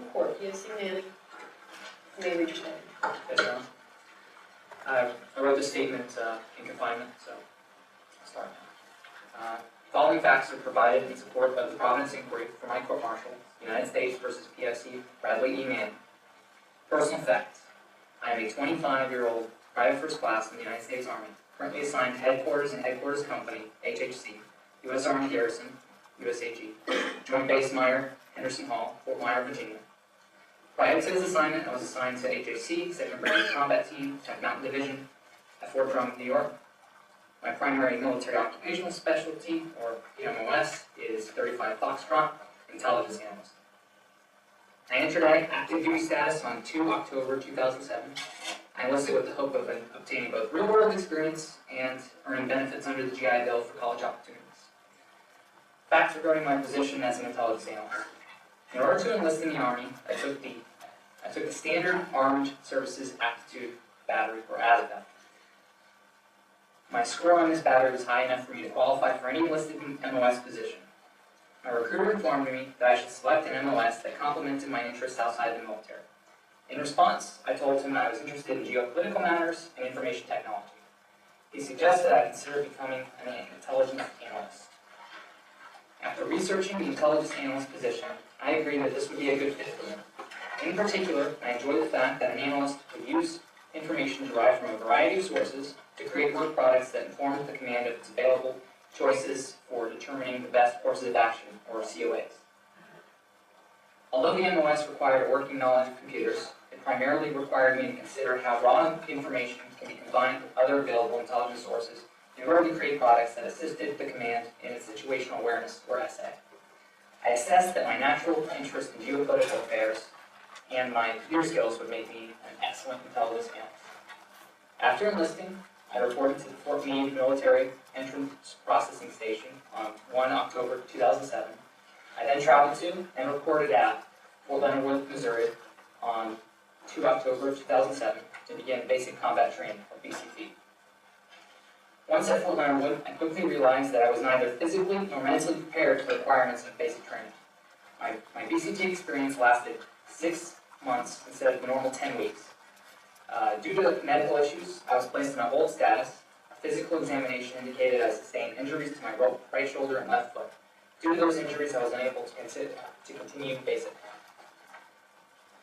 report. He has seen Nanny. You may read your statement. Yes, Your Honor. I wrote the statement in confinement, so I'll start now. Following facts are provided in support of the Providence Inquiry for my court-martial, United States versus PFC Bradley E. Manning. Personal facts. I am a 25-year-old private first class in the United States Army, currently assigned to Headquarters and Headquarters Company, HHC, U.S. Army Garrison, USAG, Joint Base Meyer, Henderson Hall, Fort Myer, Virginia. Prior to this assignment, I was assigned to HHC, 2nd Brigade Combat Team, 10th Mountain Division, at Fort Drum, New York. My primary military occupational specialty, or PMOS, is 35 Foxtrot, Intelligence Analyst. I entered active duty status on 2 October 2007. I enlisted with the hope of obtaining both real-world experience and earning benefits under the GI Bill for college opportunities. Facts regarding my position as an intelligence analyst. In order to enlist in the Army, I took the Standard Armed Services Aptitude Battery, or ASVAB. My score on this battery was high enough for me to qualify for any enlisted MOS position. My recruiter informed me that I should select an MOS that complemented my interests outside the military. In response, I told him that I was interested in geopolitical matters and information technology. He suggested I consider becoming an intelligence analyst. After researching the intelligence analyst position, I agreed that this would be a good fit for me. In particular, I enjoy the fact that an analyst would use information derived from a variety of sources to create work products that inform the command of its available choices for determining the best courses of action, or COAs. Although the MOS required a working knowledge of computers, it primarily required me to consider how raw information can be combined with other available intelligence sources in order to create products that assisted the command in its situational awareness, or SA. I assessed that my natural interest in geopolitical affairs and my computer skills would make me an excellent intelligence analyst. After enlisting, I reported to the Fort Meade Military Entrance Processing Station on 1 October 2007. I then traveled to and reported at Fort Leonard Wood, Missouri on 2 October 2007 to begin basic combat training, or BCT. Once at Fort Leonard Wood, I quickly realized that I was neither physically nor mentally prepared for the requirements of basic training. My BCT experience lasted 6 months instead of the normal 10 weeks. Due to medical issues, I was placed in a hold status. A physical examination indicated I sustained injuries to my right shoulder and left foot. Due to those injuries, I was unable to continue basic.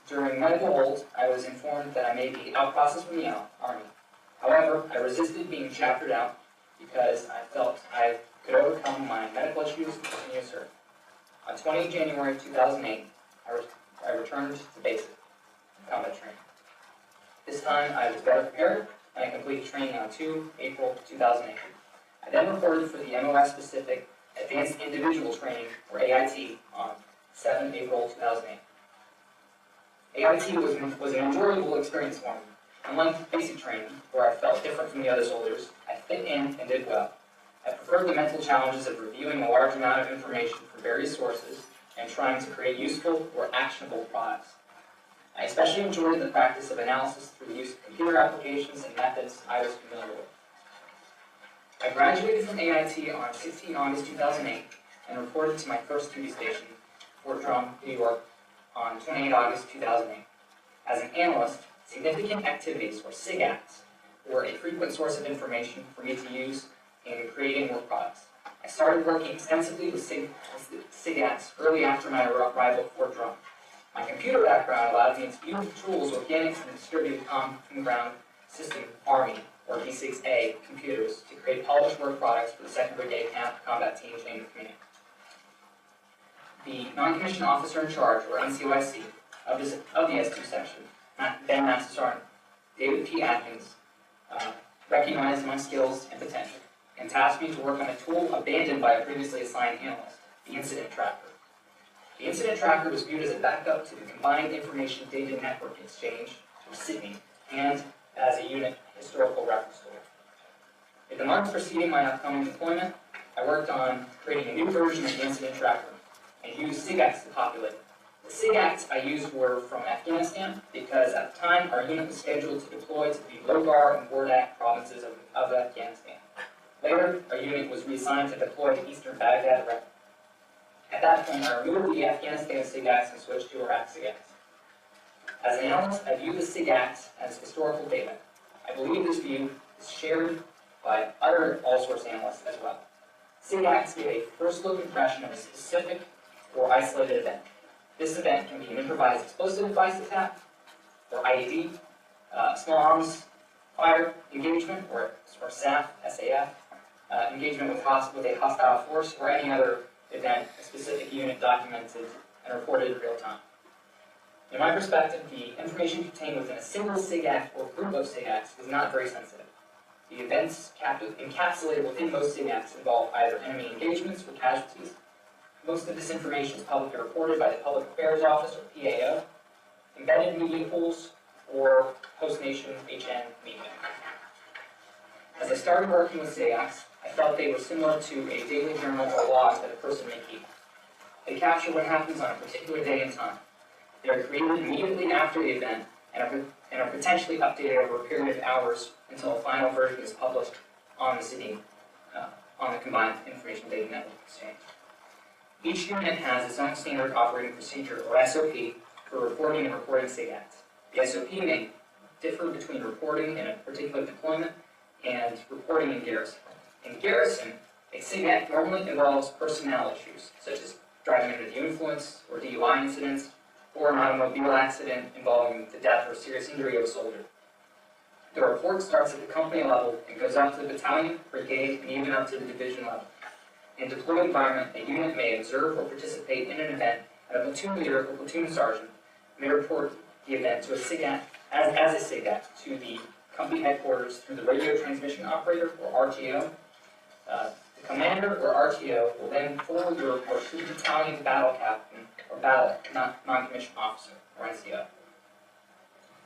During medical hold, I was informed that I may be out-processed from the Army. However, I resisted being chaptered out because I felt I could overcome my medical issues and continue to serve. On 20 January 2008, I returned to basic combat training. This time, I was better prepared, and I completed training on 2 April 2008. I then reported for the MOS-specific Advanced Individual Training, or AIT, on 7 April 2008. AIT was an enjoyable experience for me. Unlike basic training, where I felt different from the other soldiers, I fit in and did well. I preferred the mental challenges of reviewing a large amount of information from various sources and trying to create useful or actionable products. I especially enjoyed the practice of analysis through the use of computer applications and methods I was familiar with. I graduated from AIT on 16 August 2008 and reported to my first duty station, Fort Drum, New York, on 28 August 2008. As an analyst, significant activities, or SIGACs, were a frequent source of information for me to use in creating work products. I started working extensively with SIGACs early after my arrival at Fort Drum. My computer background allowed me to use the tools organics and distributed common ground system Army, or D6A, computers to create polished work products for the 2nd Brigade Combat Team chain of command. The non-commissioned officer in charge, or NCOIC, of the S2 section, then Master Sergeant David P. Atkins, recognized my skills and potential and tasked me to work on a tool abandoned by a previously assigned analyst, the Incident Tracker. The Incident Tracker was viewed as a backup to the Combined Information Data Network Exchange, or CIDNE, and as a unit historical reference tool. In the months preceding my upcoming deployment, I worked on creating a new version of the Incident Tracker and used SIGACs to populate it. The SIGACs I used were from Afghanistan because at the time our unit was scheduled to deploy to the Logar and Wardak provinces of Afghanistan. Later, our unit was reassigned to deploy to eastern Baghdad, Iraq. At that point, I removed the Afghanistan SIGACs and switched to Iraq SIGACs. As an analyst, I view the SIG Act as historical data. I believe this view is shared by other all-source analysts as well. SIG Acts give a first-look impression of a specific or isolated event. This event can be an improvised explosive device attack, or IED, small arms fire engagement, or SAF, engagement with a hostile force, or any other event a specific unit documented and reported in real time. In my perspective, the information contained within a single SIG Act or group of SIG Acts is not very sensitive. The events encapsulated within most SIG Acts involve either enemy engagements or casualties. Most of this information is publicly reported by the Public Affairs Office, or PAO, embedded media pools, or post-nation HN media. As I started working with SIG Acts, I felt they were similar to a daily journal or log that a person may keep. They capture what happens on a particular day and time. They are created immediately after the event and are potentially updated over a period of hours until a final version is published on the Combined Information Data Network Exchange. Each unit has its own standard operating procedure, or SOP, for reporting and reporting SIG Acts. The SOP may differ between reporting in a particular deployment and reporting in garrison. In garrison, a SIG Act normally involves personnel issues, such as driving under the influence or DUI incidents, or an automobile accident involving the death or serious injury of a soldier. The report starts at the company level and goes up to the battalion, brigade, and even up to the division level. In a deployed environment, a unit may observe or participate in an event, and a platoon leader or platoon sergeant may report the event to a SIG Act, as a SIG Act, to the company headquarters through the radio transmission operator, or RTO. The commander, or RTO, will then forward the report to the battalion battle captain, or battle non-commissioned officer, or NCO.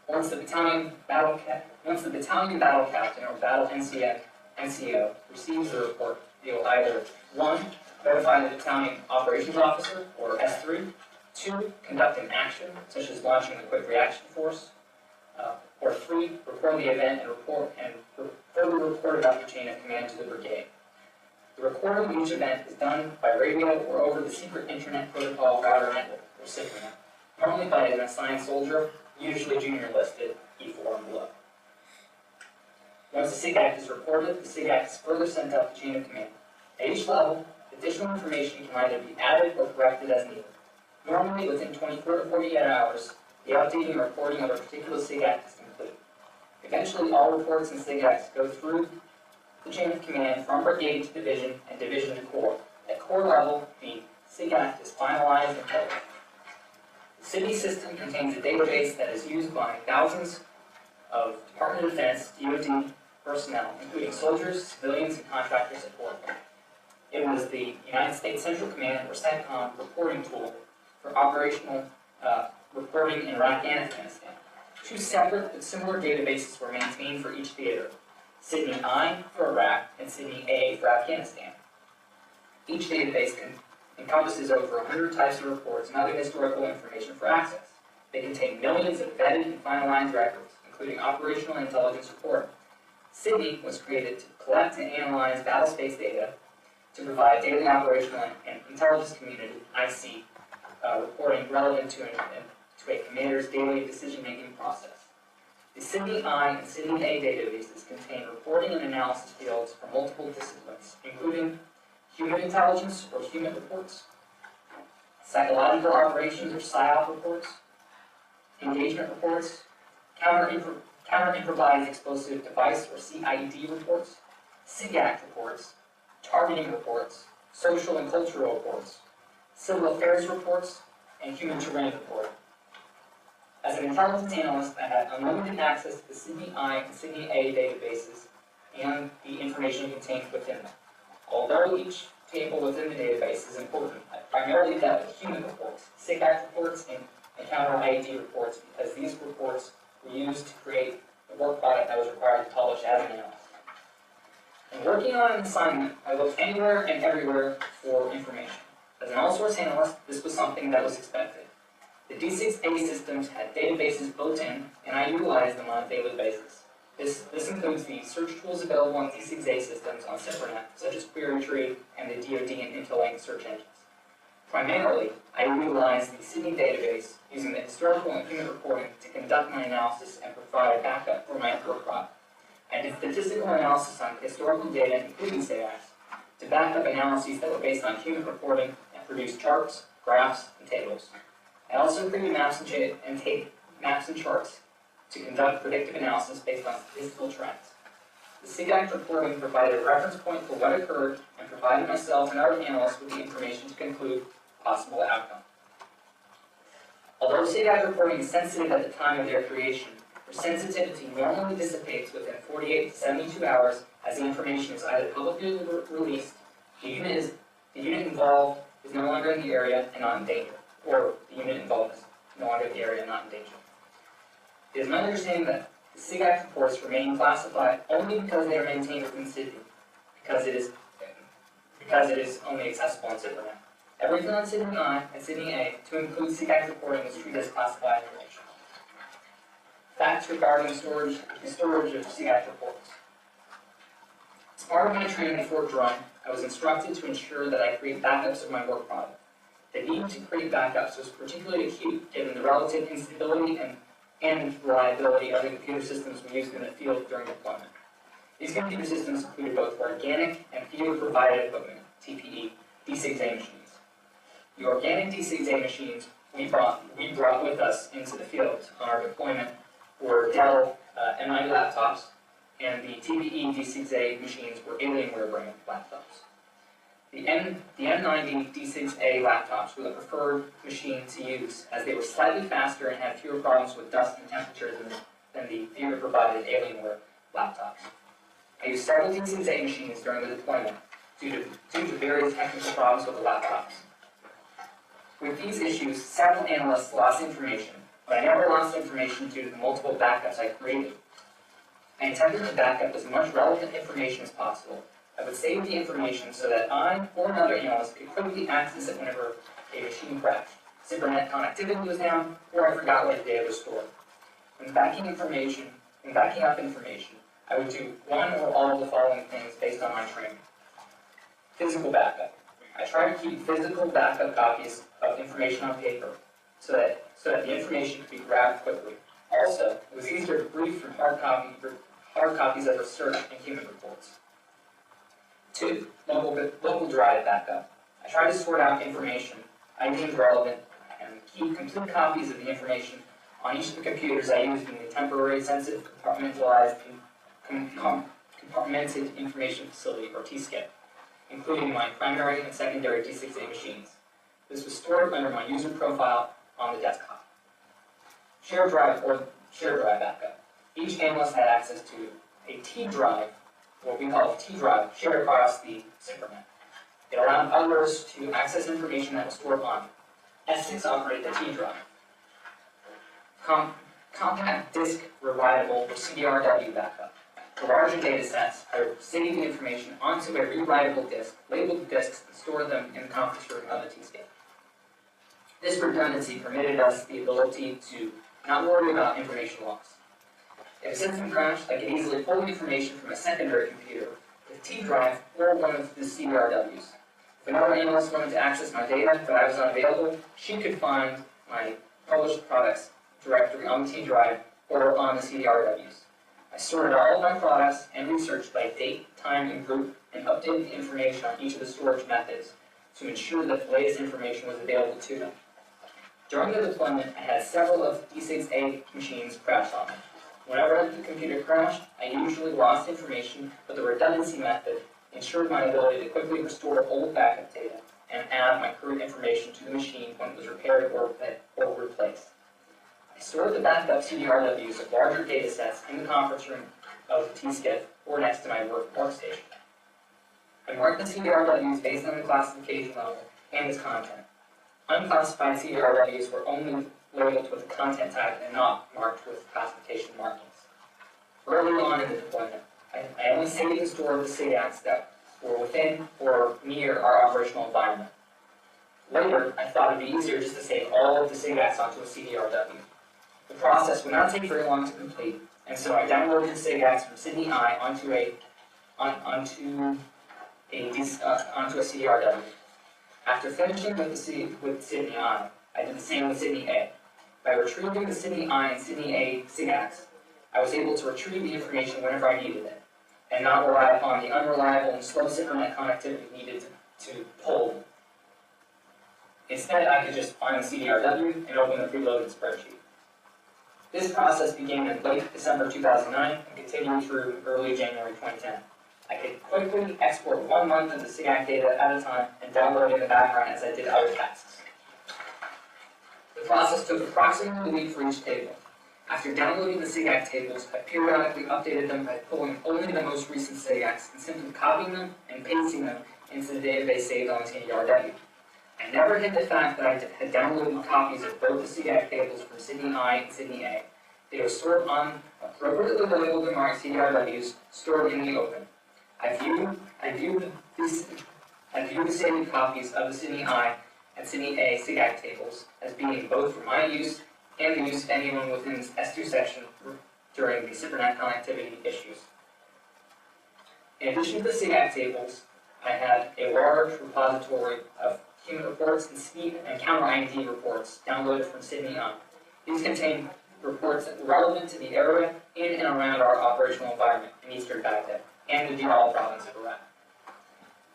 Once the battalion battle captain, or battle NCO, receives the report, they will either 1. Notify the battalion operations officer, or S3, 2. Conduct an action, such as launching a quick reaction force, or 3. Report the event and further report about the chain of command to the brigade. The recording of each event is done by radio or over the Secret Internet Protocol Router Network, or SIPRNet, normally by an assigned soldier, usually junior listed, E4 and below. Once the SIG Act is reported, the SIG Act is further sent up the chain of command. At each level, additional information can either be added or corrected as needed. Normally, within 24 to 48 hours, the updating and reporting of a particular SIG Act is complete. Eventually, all reports and SIG Acts go through the chain of command from brigade to division and division to corps. At corps level, the SIG Act is finalized and published. The city system contains a database that is used by thousands of Department of Defense, DoD personnel, including soldiers, civilians, and contractors at corps. It was the United States Central Command, or CENTCOM, reporting tool for operational reporting in Iraq and Afghanistan. Two separate but similar databases were maintained for each theater: Sydney I for Iraq and Sydney A for Afghanistan. Each database encompasses over 100 types of reports and other historical information for access. They contain millions of vetted and finalized records, including operational and intelligence reporting. Sydney was created to collect and analyze battlespace data to provide daily operational and intelligence community, IC, reporting relevant to a commander's daily decision-making process. The Sydney I and Sydney A databases contain reporting and analysis fields for multiple disciplines, including human intelligence, or human reports, psychological operations, or PSYOP reports, engagement reports, counter-improvised explosive device, or CIED reports, SIG Act reports, targeting reports, social and cultural reports, civil affairs reports, and human terrain reporting. As an intelligence analyst, I had unlimited access to the Sydney I and Sydney A databases and the information contained within them. Although each table within the database is important, I primarily dealt with human reports, SIG Act reports, and counter-IED reports, because these reports were used to create the work product I was required to publish as an analyst. In working on an assignment, I looked anywhere and everywhere for information. As an all-source analyst, this was something that was expected. The D6A systems had databases built in, and I utilized them on a daily basis. This includes the search tools available on D6A systems on SIPRNet, such as Query Tree and the DoD and Intelink search engines. Primarily, I utilized the Sydney database using the historical and human reporting to conduct my analysis and provide backup for my work product. I did statistical analysis on historical data, including SAIACs, to back up analyses that were based on human reporting and produced charts, graphs, and tables. I also created maps and charts to conduct predictive analysis based on statistical trends. The SAIAC reporting provided a reference point for what occurred and provided myself and other analysts with the information to conclude a possible outcome. Although SAIAC reporting is sensitive at the time of their creation, their sensitivity normally dissipates within 48 to 72 hours as the information is either publicly released, the unit involved is no longer in the area and not in danger, or the unit involved is no longer in the area and not in danger. It is my understanding that the SIGAC reports remain classified only because they are maintained within Sydney, because it is only accessible in CIPRNet. Everything on Sydney I and Sydney A, to include SIGAC reporting, is treated as classified information. Facts regarding the storage of SIGAC reports. As part of my training at Fort Drum, I was instructed to ensure that I create backups of my work product. The need to create backups was particularly acute given the relative instability and reliability of the computer systems we used in the field during deployment. These computer systems included both organic and field-provided equipment, TPE, D6A machines. The organic D6A machines we brought with us into the field on our deployment were Dell MI laptops, and the TPE D6A machines were Alienware brand laptops. The M90 D6A laptops were the preferred machine to use, as they were slightly faster and had fewer problems with dust and temperature than the theater-provided Alienware laptops. I used several D6A machines during the deployment due to various technical problems with the laptops. With these issues, several analysts lost information, but I never lost information due to the multiple backups I created. I attempted to back up as much relevant information as possible. I would save the information so that I or another analyst could quickly access it whenever a machine crashed, CIPRNet connectivity was down, or I forgot where the data was stored. When backing up information, I would do one or all of the following things based on my training. Physical backup. I try to keep physical backup copies of information on paper so that the information could be grabbed quickly. Also, it was easier to brief from hard copies of research and human reports. 2. Local drive backup. I try to sort out information I deemed relevant and keep complete copies of the information on each of the computers I used in the temporary sensitive compartmented information facility, or TSCIF, including my primary and secondary D6A machines. This was stored under my user profile on the desktop. Shared drive backup. Each analyst had access to a T drive, what we call a T drive, shared across the CIPRNet. It allowed others to access information that was stored on S6 operated the T drive. Compact disk rewritable, or CDRW backup. For larger data sets, I would save the information onto a rewritable disk, label the disks, and store them in the conference room of the TSCIF. This redundancy permitted us the ability to not worry about information loss. If a system crashed, I could easily pull the information from a secondary computer, the T drive, or one of the CDRWs. If another analyst wanted to access my data but I was unavailable, she could find my published products directory on the T drive or on the CDRWs. I sorted all of my products and research by date, time, and group, and updated the information on each of the storage methods to ensure that the latest information was available to them. During the deployment, I had several of D6A machines crash on me. Whenever the computer crashed, I usually lost information, but the redundancy method ensured my ability to quickly restore old backup data and add my current information to the machine when it was repaired or replaced. I stored the backup CDRWs of larger data sets in the conference room of the TSCIF or next to my workstation. I marked the CDRWs based on the classification level and its content. Unclassified CDRWs were only labeled with the content type and not marked with classification markings. Early on in the deployment, I only saved and stored the SIGACs that were within or near our operational environment. Later, I thought it would be easier just to save all of the SIGACs onto a CDRW. The process would not take very long to complete, and so I downloaded the SIGACs from Sydney I onto a CDRW. After finishing with Sydney I did the same with Sydney A. By retrieving the Sydney I and Sydney A SIGACs, I was able to retrieve the information whenever I needed it, and not rely upon the unreliable and slow internet connectivity needed to pull them. Instead, I could just find the CDRW and open the preloaded spreadsheet. This process began in late December 2009 and continued through early January 2010. I could quickly export 1 month of the SIGAC data at a time and download it in the background as I did other tasks. The process took approximately a week for each table. After downloading the SIGAC tables, I periodically updated them by pulling only the most recent SIGACs and simply copying them and pasting them into the database saved on TDRW. I never hid the fact that I had downloaded copies of both the SIGAC tables from Sydney I and Sydney A. They were stored on appropriately labeled and marked CDRWs stored in the open. I viewed the saved copies of the Sydney I and Sydney A SIGAC tables as being both for my use and the use of anyone within this S2 section during the CyberNet connectivity issues. In addition to the SIGAC tables, I had a large repository of human reports and counter-ID reports downloaded from Sydney I. These contain reports that were relevant to the area in and around our operational environment in eastern Baghdad and the Dirhal province of Iraq.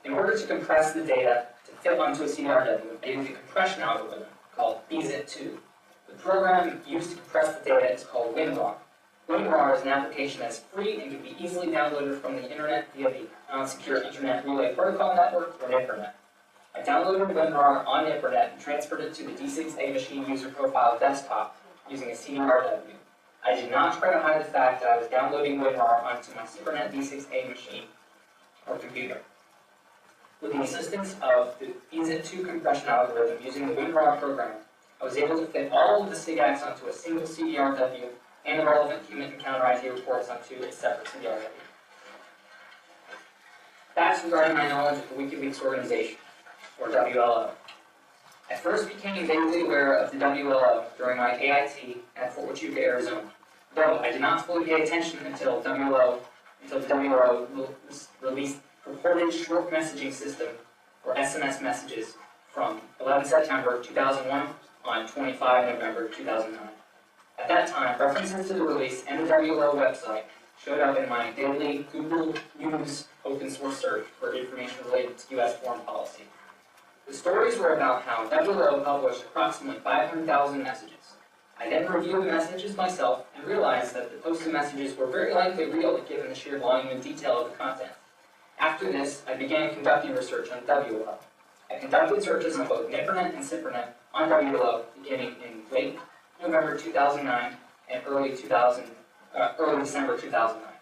In order to compress the data to fit onto a CDRW, I used a compression algorithm called BZIP2. The program used to compress the data is called WinRAR. WinRAR is an application that is free and can be easily downloaded from the internet via the Non-Secure Internet Relay Protocol Network, or NIPRNet. I downloaded WinRAR on NIPRNet and transferred it to the D6A machine user profile desktop using a CDRW. I did not try to hide the fact that I was downloading WinRAR onto my CyberNet D6A machine or computer. With the assistance of the BZIP2 compression algorithm using the WinRAR program, I was able to fit all of the SIGACs onto a single CDRW and the relevant human and counter-IT reports onto a separate CDRW. That's regarding my knowledge of the WikiLeaks organization, or WLO. I first became vaguely aware of the WLO during my AIT at Fort Huachuca, Arizona, though I did not fully pay attention until the WLO released purported short messaging system, or SMS messages, from 11 September 2001 on 25 November 2009. At that time, references to the release and the WLO website showed up in my daily Google News open source search for information related to U.S. foreign policy. The stories were about how WLO published approximately 500,000 messages. I then reviewed the messages myself and realized that the posted messages were very likely real given the sheer volume and detail of the content. After this, I began conducting research on WLO. I conducted searches on both NIPRNet and CyberNet on WLO beginning in late November 2009 and early December 2009.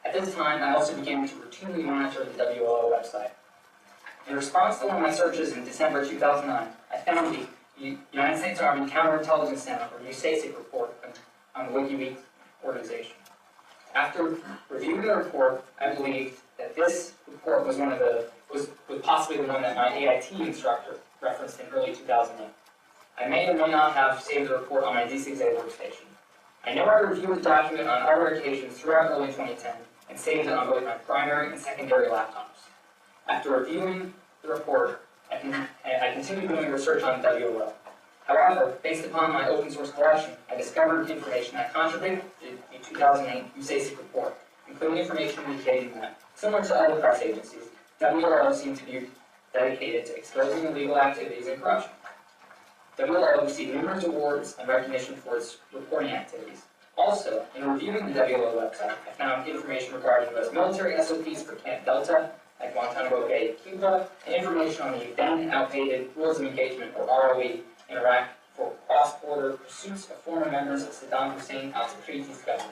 At this time, I also began to routinely monitor the WLO website. In response to one of my searches in December 2009, I found the United States Army Counterintelligence Center, or USACIC report on the WikiLeaks organization. After reviewing the report, I believed that this report was possibly the one that my AIT instructor referenced in early 2008. I may or may not have saved the report on my D6A workstation. I know I reviewed the document on other occasions throughout early 2010 and saved it on both my primary and secondary laptops. After reviewing the report, I continued doing research on WLO. However, based upon my open source collection, I discovered information that contradicted the 2008 USACIC report, including information indicating that, similar to other press agencies, WLO seemed to be dedicated to exposing illegal activities and corruption. WLO received numerous awards and recognition for its reporting activities. Also, in reviewing the WLO website, I found information regarding U.S. military SOPs for Camp Delta at Guantanamo Bay, Cuba, and information on the then outdated Rules of Engagement, or ROE, in Iraq for cross-border pursuits of former members of Saddam Hussein al-Sakriti's government.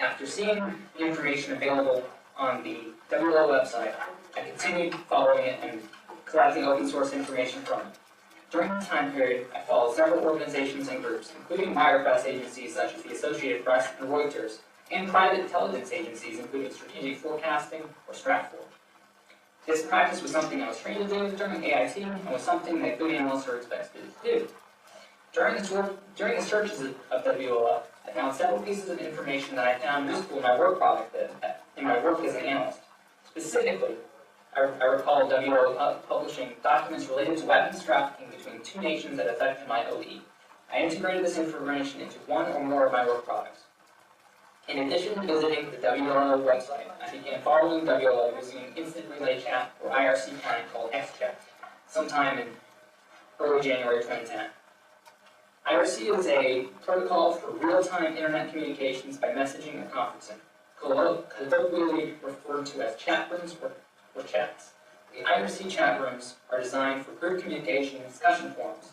After seeing the information available on the WLO website, I continued following it and collecting open source information from it. During this time period, I followed several organizations and groups, including wire press agencies such as the Associated Press and Reuters, and private intelligence agencies, including Strategic Forecasting, or Stratfor. This practice was something I was trained to do during AIT, and was something that good analysts are expected to do. During the searches of WLO, I found several pieces of information that I found useful in my work as an analyst. Specifically, I recall WO publishing documents related to weapons trafficking between two nations that affected my OE. I integrated this information into one or more of my work products. In addition to visiting the WO website, I began following WO using an instant relay chat or IRC client called XChat sometime in early January 2010. IRC is a protocol for real-time internet communications by messaging and conferencing, colloquially referred to as chat rooms or chats. The IRC chat rooms are designed for group communication and discussion forums.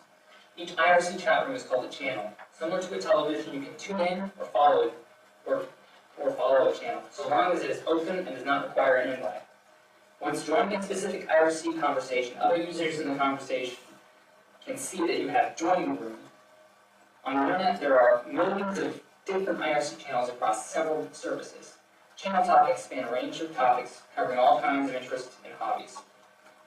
Each IRC chat room is called a channel. Similar to a television, you can tune in or follow a channel, so long as it is open and does not require an invite. Once joining a specific IRC conversation, other users in the conversation can see that you have joined the room. On the internet, there are millions of different IRC channels across several services. Channel topics span a range of topics covering all kinds of interests and hobbies.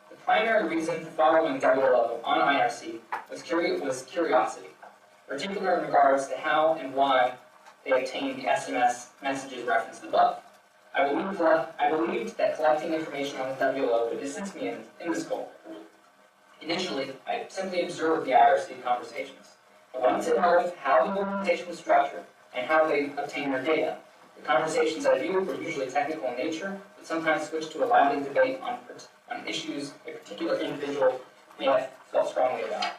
The primary reason for following WO on IRC was curiosity, particularly in regards to how and why they obtained the SMS messages referenced above. I believed that collecting information on the WO would assist me in this goal. Initially, I simply observed the IRC conversations. I wanted to know how the organization was structured and how they obtained their data. The conversations I viewed were usually technical in nature, but sometimes switched to a lively debate on issues a particular individual may have felt strongly about.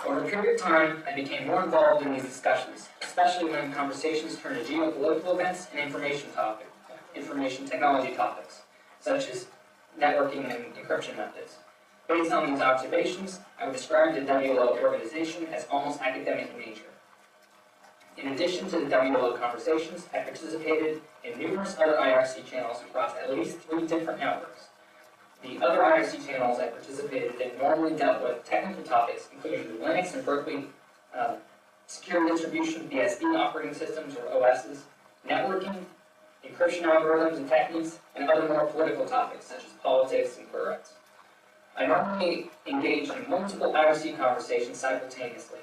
Over a period of time, I became more involved in these discussions, especially when conversations turned to geopolitical events and information technology topics, such as networking and encryption methods. Based on these observations, I would describe the WO organization as almost academic in nature. In addition to the WO conversations, I participated in numerous other IRC channels across at least 3 different networks. The other IRC channels I participated in normally dealt with technical topics, including the Linux and Berkeley secure distribution BSD operating systems, or OSs, networking, encryption algorithms and techniques, and other more political topics, such as politics and queer rights. I normally engaged in multiple IRC conversations simultaneously,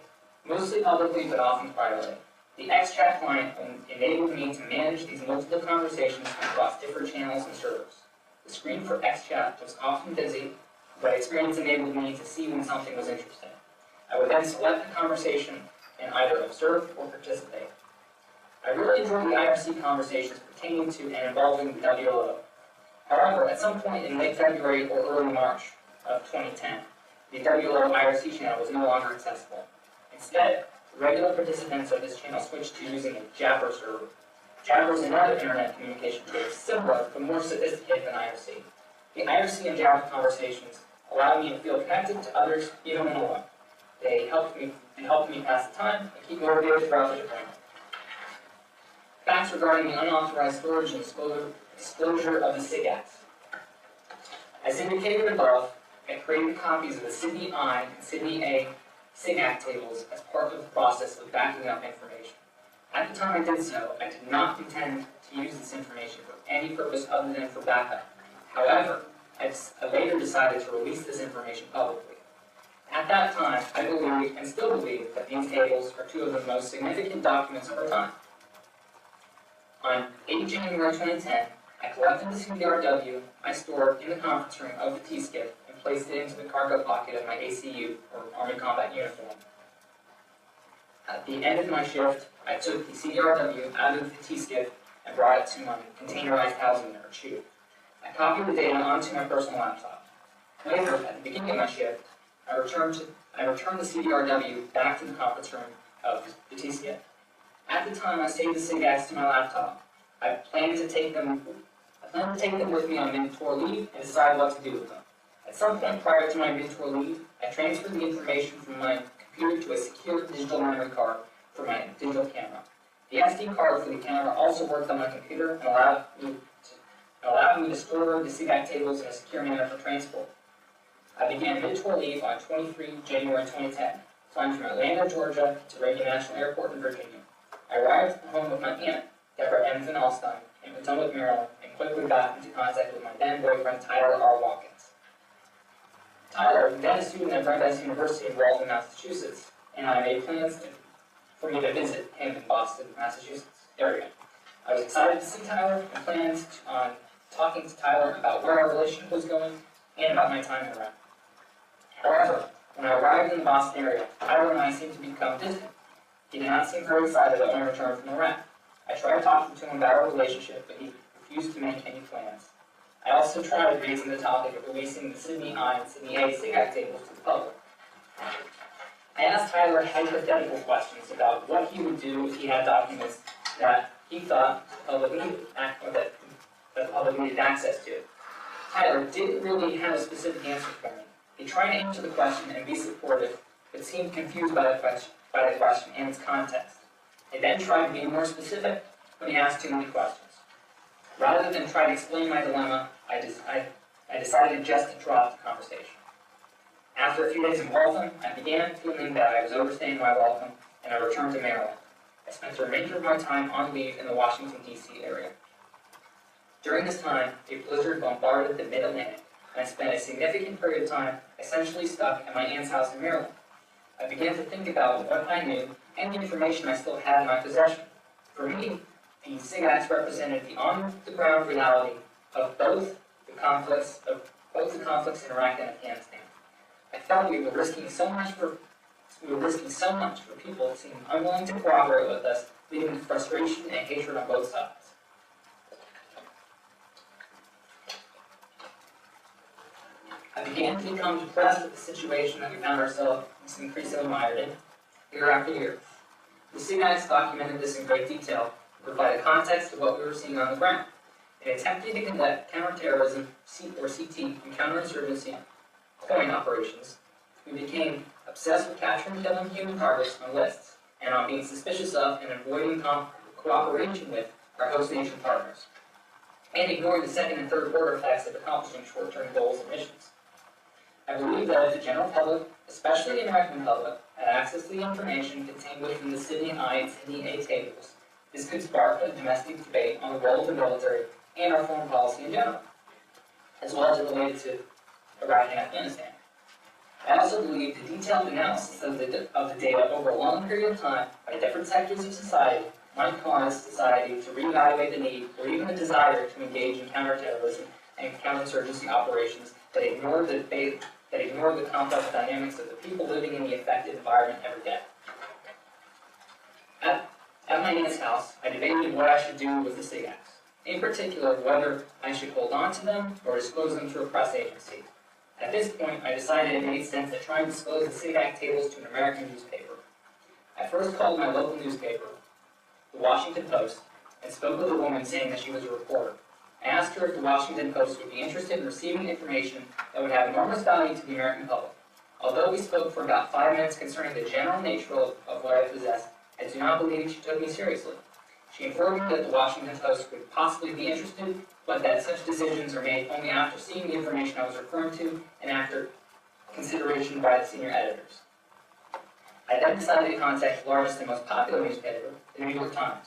mostly publicly but often privately. The XChat client enabled me to manage these multiple conversations across different channels and servers. The screen for XChat was often busy, but experience enabled me to see when something was interesting. I would then select the conversation and either observe or participate. I really enjoyed the IRC conversations pertaining to and involving the WO. However, at some point in late February or early March of 2010, the WO IRC channel was no longer accessible. Instead, regular participants of this channel switched to using a Jabber server. Jabber is another internet communication tool similar but more sophisticated than IRC. The IRC and Jabber conversations allowed me to feel connected to others even when alone. They helped me pass the time and keep motivated throughout the deployment. Facts regarding the unauthorized storage and disclosure of the SIG Acts. As indicated above, I created copies of the Sydney I and Sydney A SIG Act tables as part of the process of backing up information. At the time I did so, I did not intend to use this information for any purpose other than for backup. However, I later decided to release this information publicly. At that time, I believed, and still believe, that these tables are 2 of the most significant documents of our time. On 8 January 2010, I collected the CDRW I stored in the conference room of the T-skip and placed it into the cargo pocket of my ACU, or Army Combat Uniform. At the end of my shift, I took the CDRW out of the T-skip and brought it to my containerized housing, or CHU. I copied the data onto my personal laptop. Later, at the beginning of my shift, I returned the CDRW back to the conference room of the T-skip. At the time I saved the SIG Acts to my laptop, I planned to take them with me on mid-tour leave and decide what to do with them. At some point prior to my mid-tour leave, I transferred the information from my computer to a secure digital memory card for my digital camera. The SD card for the camera also worked on my computer and allowed me to store the SIG Act tables in a secure manner for transport. I began mid-tour leave on 23 January 2010, flying from Atlanta, Georgia to Reagan National Airport in Virginia. I arrived at the home of my aunt, Deborah M. Van Alstyne, in Potomac, Maryland, and quickly got into contact with my then-boyfriend, Tyler R. Watkins. Tyler, then a student at Providence University in Waltham, Massachusetts, and I made plans for me to visit him in Boston, Massachusetts area. I was excited to see Tyler and planned to talking to Tyler about where our relationship was going and about my time in Iraq. However, when I arrived in the Boston area, Tyler and I seemed to become distant. He did not seem very excited about my return from Iraq. I tried talking to him about our relationship, but he refused to make any plans. I also tried raising the topic of releasing the Sydney I and Sydney A SIG tables to the public. I asked Tyler hypothetical questions about what he would do if he had documents that he thought the public needed access to. Tyler didn't really have a specific answer for me. He tried to answer the question and be supportive, but seemed confused by the question and its context. I then tried to be more specific when he asked too many questions. Rather than try to explain my dilemma, I decided just to drop the conversation. After a few days in Waltham, I began feeling that I was overstaying my welcome, and I returned to Maryland. I spent the remainder of my time on leave in the Washington, D.C. area. During this time, a blizzard bombarded the Mid-Atlantic, and I spent a significant period of time essentially stuck at my aunt's house in Maryland. I began to think about what I knew and the information I still had in my possession. For me, the SIG Acts represented the on-the-ground reality of both the conflicts in Iraq and Afghanistan. I felt we were risking so much for people who seemed unwilling to cooperate with us, leading to frustration and hatred on both sides. I began to become depressed with the situation that we found ourselves increasingly mired in, year after year. The SIG Acts documented this in great detail, and provided context to what we were seeing on the ground. In attempting to conduct counterterrorism, or CT, and counterinsurgency coin operations, we became obsessed with capturing and killing human targets on lists, and on being suspicious of and avoiding cooperation with our host nation partners, and ignoring the second and third order effects of accomplishing short-term goals and missions. I believe that if the general public, especially the American public, had access to the information contained within the Sydney I and Sydney A tables, this could spark a domestic debate on the role of the military and our foreign policy in general, as well as it related to Iraq and Afghanistan. I also believe the detailed analysis of the data over a long period of time by different sectors of society might cause society to reevaluate the need or even the desire to engage in counterterrorism and counterinsurgency operations that ignore the complex dynamics of the people living in the affected environment every day. At my aunt's house, I debated what I should do with the SIG Acts, in particular whether I should hold on to them or disclose them to a press agency. At this point, I decided it made sense to try and disclose the SIG Act tables to an American newspaper. I first called my local newspaper, the Washington Post, and spoke with a woman saying that she was a reporter. I asked her if the Washington Post would be interested in receiving information that would have enormous value to the American public. Although we spoke for about 5 minutes concerning the general nature of what I possessed, I do not believe she took me seriously. She informed me that the Washington Post would possibly be interested, but that such decisions are made only after seeing the information I was referring to and after consideration by the senior editors. I then decided to contact the largest and most popular newspaper, the New York Times.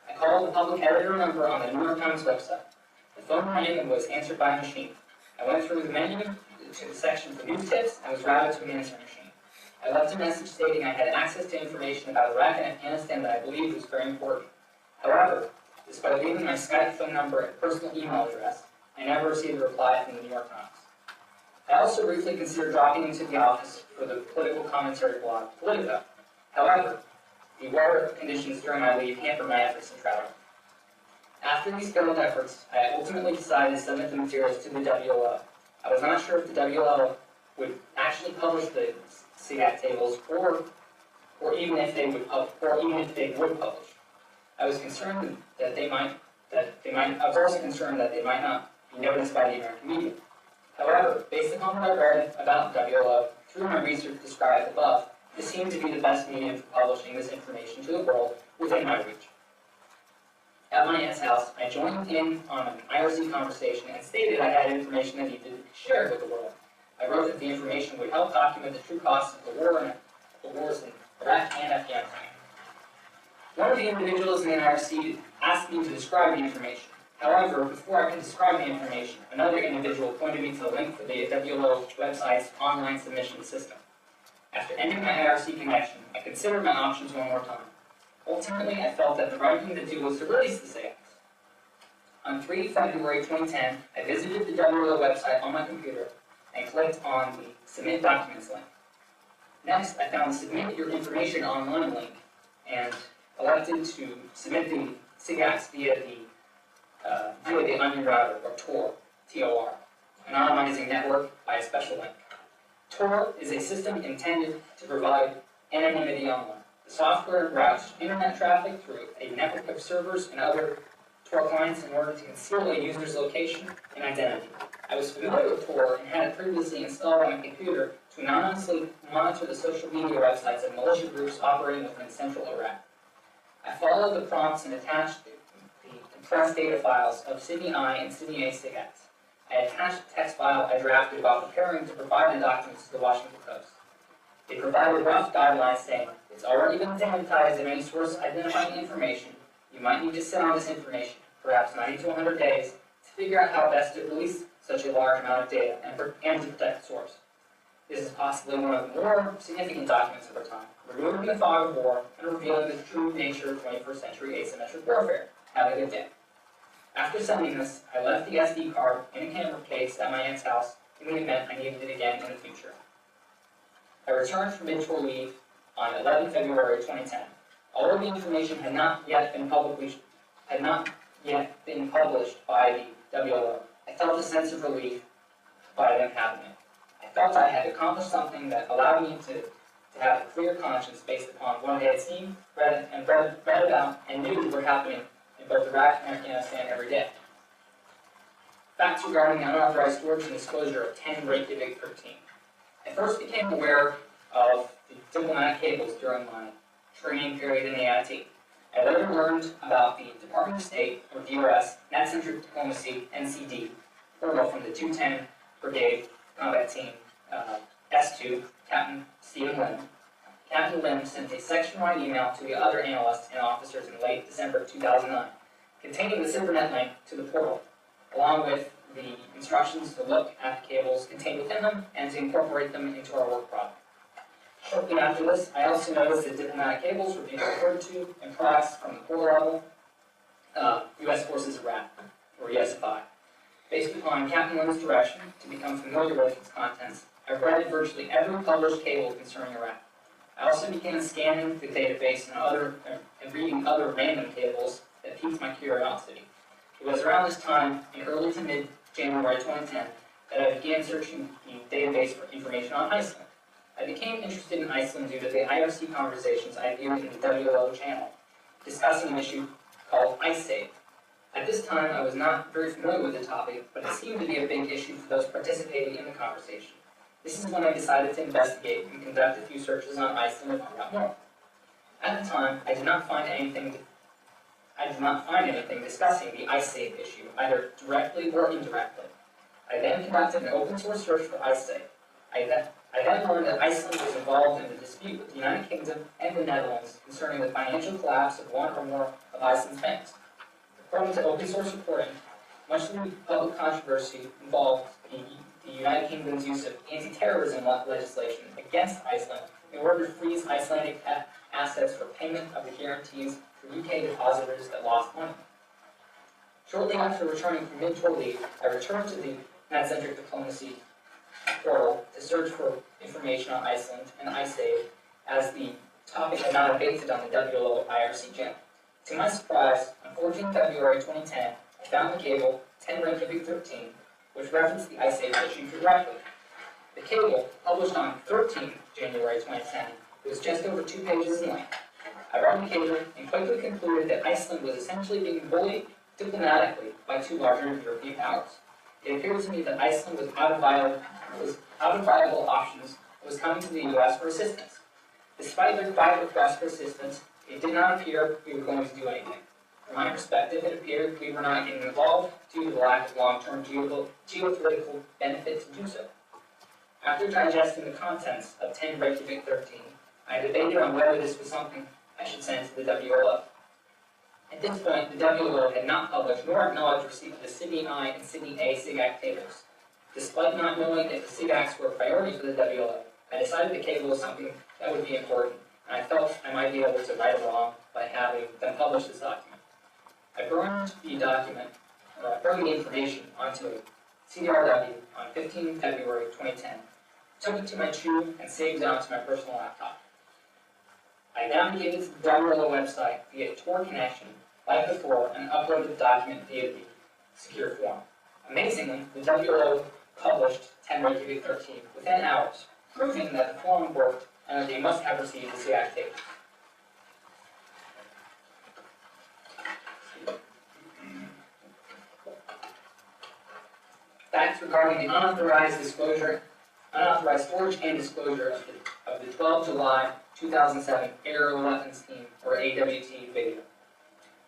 I called the public editor number on the New York Times website. The phone rang and was answered by a machine. I went through the menu to the section for news tips and was routed to an answering machine. I left a message stating I had access to information about Iraq and Afghanistan that I believed was very important. However, despite leaving my Skype phone number and personal email address, I never received a reply from the New York Times. I also briefly considered dropping into the office for the political commentary blog, Politico. However, the weather conditions during my leave hampered my efforts in travel. After these failed efforts, I ultimately decided to submit the materials to the WLO. I was not sure if the WLO would actually publish the SIG Act tables, or even if they would publish. I was concerned that they might. I was also concerned that they might not be noticed by the American media. However, based upon what I read about the WLO through my research described above, this seemed to be the best medium for publishing this information to the world within my reach. At my aunt's house, I joined in on an IRC conversation and stated I had information that needed to be shared with the world. I wrote that the information would help document the true costs of the wars in Iraq and Afghanistan. One of the individuals in the IRC asked me to describe the information. However, before I could describe the information, another individual pointed me to the link for the WLO website's online submission system. After ending my IRC connection, I considered my options one more time. Ultimately, I felt that the right thing to do was to release the SIG Acts. On 3 February 2010, I visited the WLO website on my computer and clicked on the Submit Documents link. Next, I found the Submit Your Information Online link and elected to submit the SIGACs via the Onion Router, or Tor, T-O-R, anonymizing network by a special link. Tor is a system intended to provide anonymity online. The software routes internet traffic through a network of servers and other Tor clients in order to conceal a user's location and identity. I was familiar with Tor and had it previously installed on my computer to anonymously monitor the social media websites of militia groups operating within central Iraq. I followed the prompts and attached the compressed data files of Sydney I and Sydney A SIGACs. I attached the text file I drafted while preparing to provide the documents to the Washington Post. They provided rough guidelines saying, it's already been sanitized in any source identifying information. You might need to sit on this information, perhaps 90 to 100 days, to figure out how best to release such a large amount of data and to protect the source. This is possibly one of the more significant documents of our time, removing the fog of war and revealing the true nature of 21st century asymmetric warfare. Have a good day. After sending this, I left the SD card in a camera case at my aunt's house in the event I needed it again in the future. I returned from mid-tour leave on 11 February 2010. Although the information had not yet been published by the WLO, I felt a sense of relief by them having it. I felt I had accomplished something that allowed me to have a clear conscience based upon what I had seen, read about, and knew were happening in both Iraq and Afghanistan every day. Facts regarding the unauthorized storage and disclosure of 10 Reykjavik 13. I first became aware of the diplomatic cables during my training period in the AIT. I later learned about the Department of State, or DRS, Net-Centric Diplomacy, NCD, portal from the 210 Brigade Combat Team S2, Captain Stephen Lim. Captain Lim sent a section-wide email to the other analysts and officers in late December 2009, containing the SIPRNet link to the portal, along with the instructions to look at the cables contained within them and to incorporate them into our work product. Shortly after this, I also noticed that diplomatic cables were being referred to and processed from the core level U.S. Forces Iraq, or USFI. Based upon Captain Lim's direction to become familiar with its contents, I read virtually every published cable concerning Iraq. I also began scanning the database and reading other random cables that piqued my curiosity. It was around this time, in early to mid-January 2010, that I began searching the database for information on Iceland. I became interested in Iceland due to the IRC conversations I viewed in the WLO channel, discussing an issue called IceSave. At this time, I was not very familiar with the topic, but it seemed to be a big issue for those participating in the conversation. This is when I decided to investigate and conduct a few searches on Iceland to find out more. At the time, I did not find anything discussing the IceSave issue, either directly or indirectly. I then conducted an open source search for IceSave. I then learned that Iceland was involved in a dispute with the United Kingdom and the Netherlands concerning the financial collapse of one or more of Iceland's banks. According to open source reporting, much of the public controversy involved the United Kingdom's use of anti-terrorism legislation against Iceland in order to freeze Icelandic assets for payment of the guarantees for UK depositors that lost money. Shortly after returning from mid-tour leave, I returned to the Net-Centric Diplomacy portal to search for information on Iceland and IceSave, as the topic had not abated on the WLO IRC channel. To my surprise, on 14 February 2010, I found the cable 10 Reykjavik 13, which referenced the IceSave issue directly. The cable, published on 13 January 2010, was just over 2 pages in length. I read the cable and quickly concluded that Iceland was essentially being bullied diplomatically by 2 larger European powers. It appeared to me that Iceland was out of viable options and was coming to the U.S. for assistance. Despite their quiet request for assistance, it did not appear we were going to do anything. From my perspective, it appeared we were not getting involved due to the lack of long-term geopolitical benefit to do so. After digesting the contents of 10 Reykjavik 13, I debated on whether this was something I should send to the WLO. At this point, the WLO had not published nor acknowledged receipt of the Sydney I and Sydney A SIGAC tables. Despite not knowing if the SIGACs were a priority for the WLO, I decided the cable was something that would be important, and I felt I might be able to right along by having them publish this document. I burned the document bring the information onto a CDRW on 15 February 2010, took it to my tube, and saved it onto my personal laptop. I navigated to the WRO website via a Tor connection, like before, and uploaded the document via the secure form. Amazingly, the WRO published 10-13 within hours, proving that the form worked and that they must have received the citation. Facts regarding the unauthorized storage and disclosure of the 12 July 2007 Aerial Weapons Team, or AWT, video.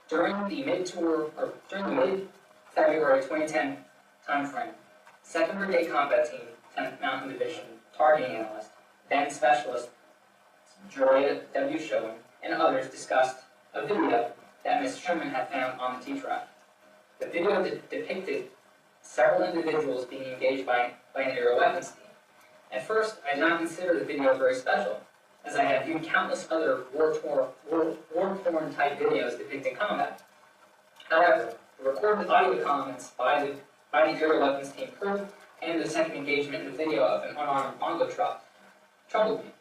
During the mid-February 2010 timeframe, 2nd Brigade Combat Team, 10th Mountain Division, targeting analyst, then specialist Joy W. Schoen, and others discussed a video that Ms. Sherman had found on the T-Trap. The video depicted several individuals being engaged by an aerial weapons team. At first, I did not consider the video very special, as I had viewed countless other war-torn type videos depicting combat. However, the recorded audio comments by the aerial weapons team crew and the second engagement in the video of an unarmed bongo truck troubled me.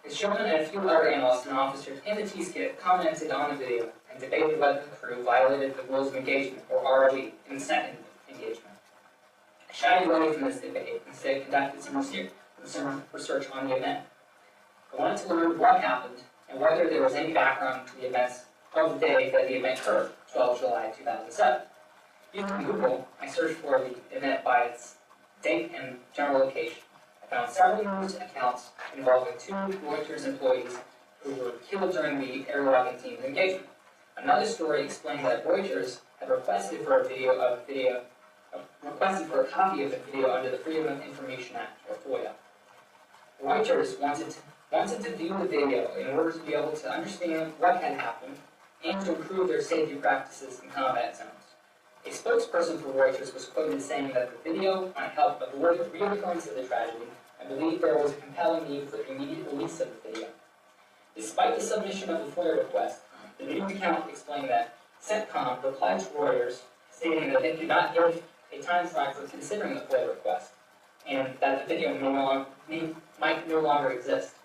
Ms. Sherman and a few other analysts and officers in the T-Skit commented on the video and debated whether the crew violated the rules of engagement, or ROE, in the second engagement. I shied away from this debate and instead conducted some research on the event. I wanted to learn what happened and whether there was any background to the events of the day that the event occurred, 12 July 2007. Using Google, I searched for the event by its date and general location. I found several news accounts involving 2 Reuters employees who were killed during the aerial weapons team's engagement. Another story explained that Reuters had requested for a copy of the video under the Freedom of Information Act, or FOIA. Reuters wanted to view the video in order to be able to understand what had happened and to improve their safety practices in combat zones. A spokesperson for Reuters was quoted saying that the video might help avoid the reoccurrence of the tragedy and believed there was a compelling need for the immediate release of the video. Despite the submission of the FOIA request, the news account explained that CENTCOM replied to Reuters stating that they could not give a time frame for considering the FOIA request, and that the video might no longer exist.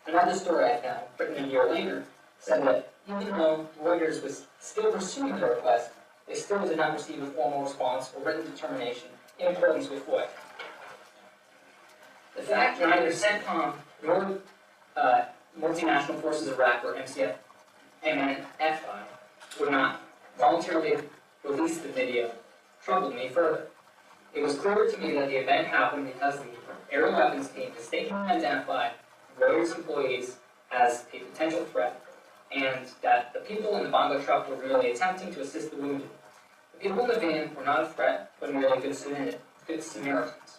Another story I found, written a year later, said that even though Reuters was still pursuing the request, they still did not receive a formal response or written determination in accordance with FOIA. The fact that neither CENTCOM nor Multinational Forces Iraq, or MNFI, would not voluntarily release the video troubled me further. It was clear to me that the event happened because the aerial weapons team mistakenly identified Reuters employees as a potential threat, and that the people in the bongo truck were merely attempting to assist the wounded. The people in the van were not a threat, but merely good Samaritans.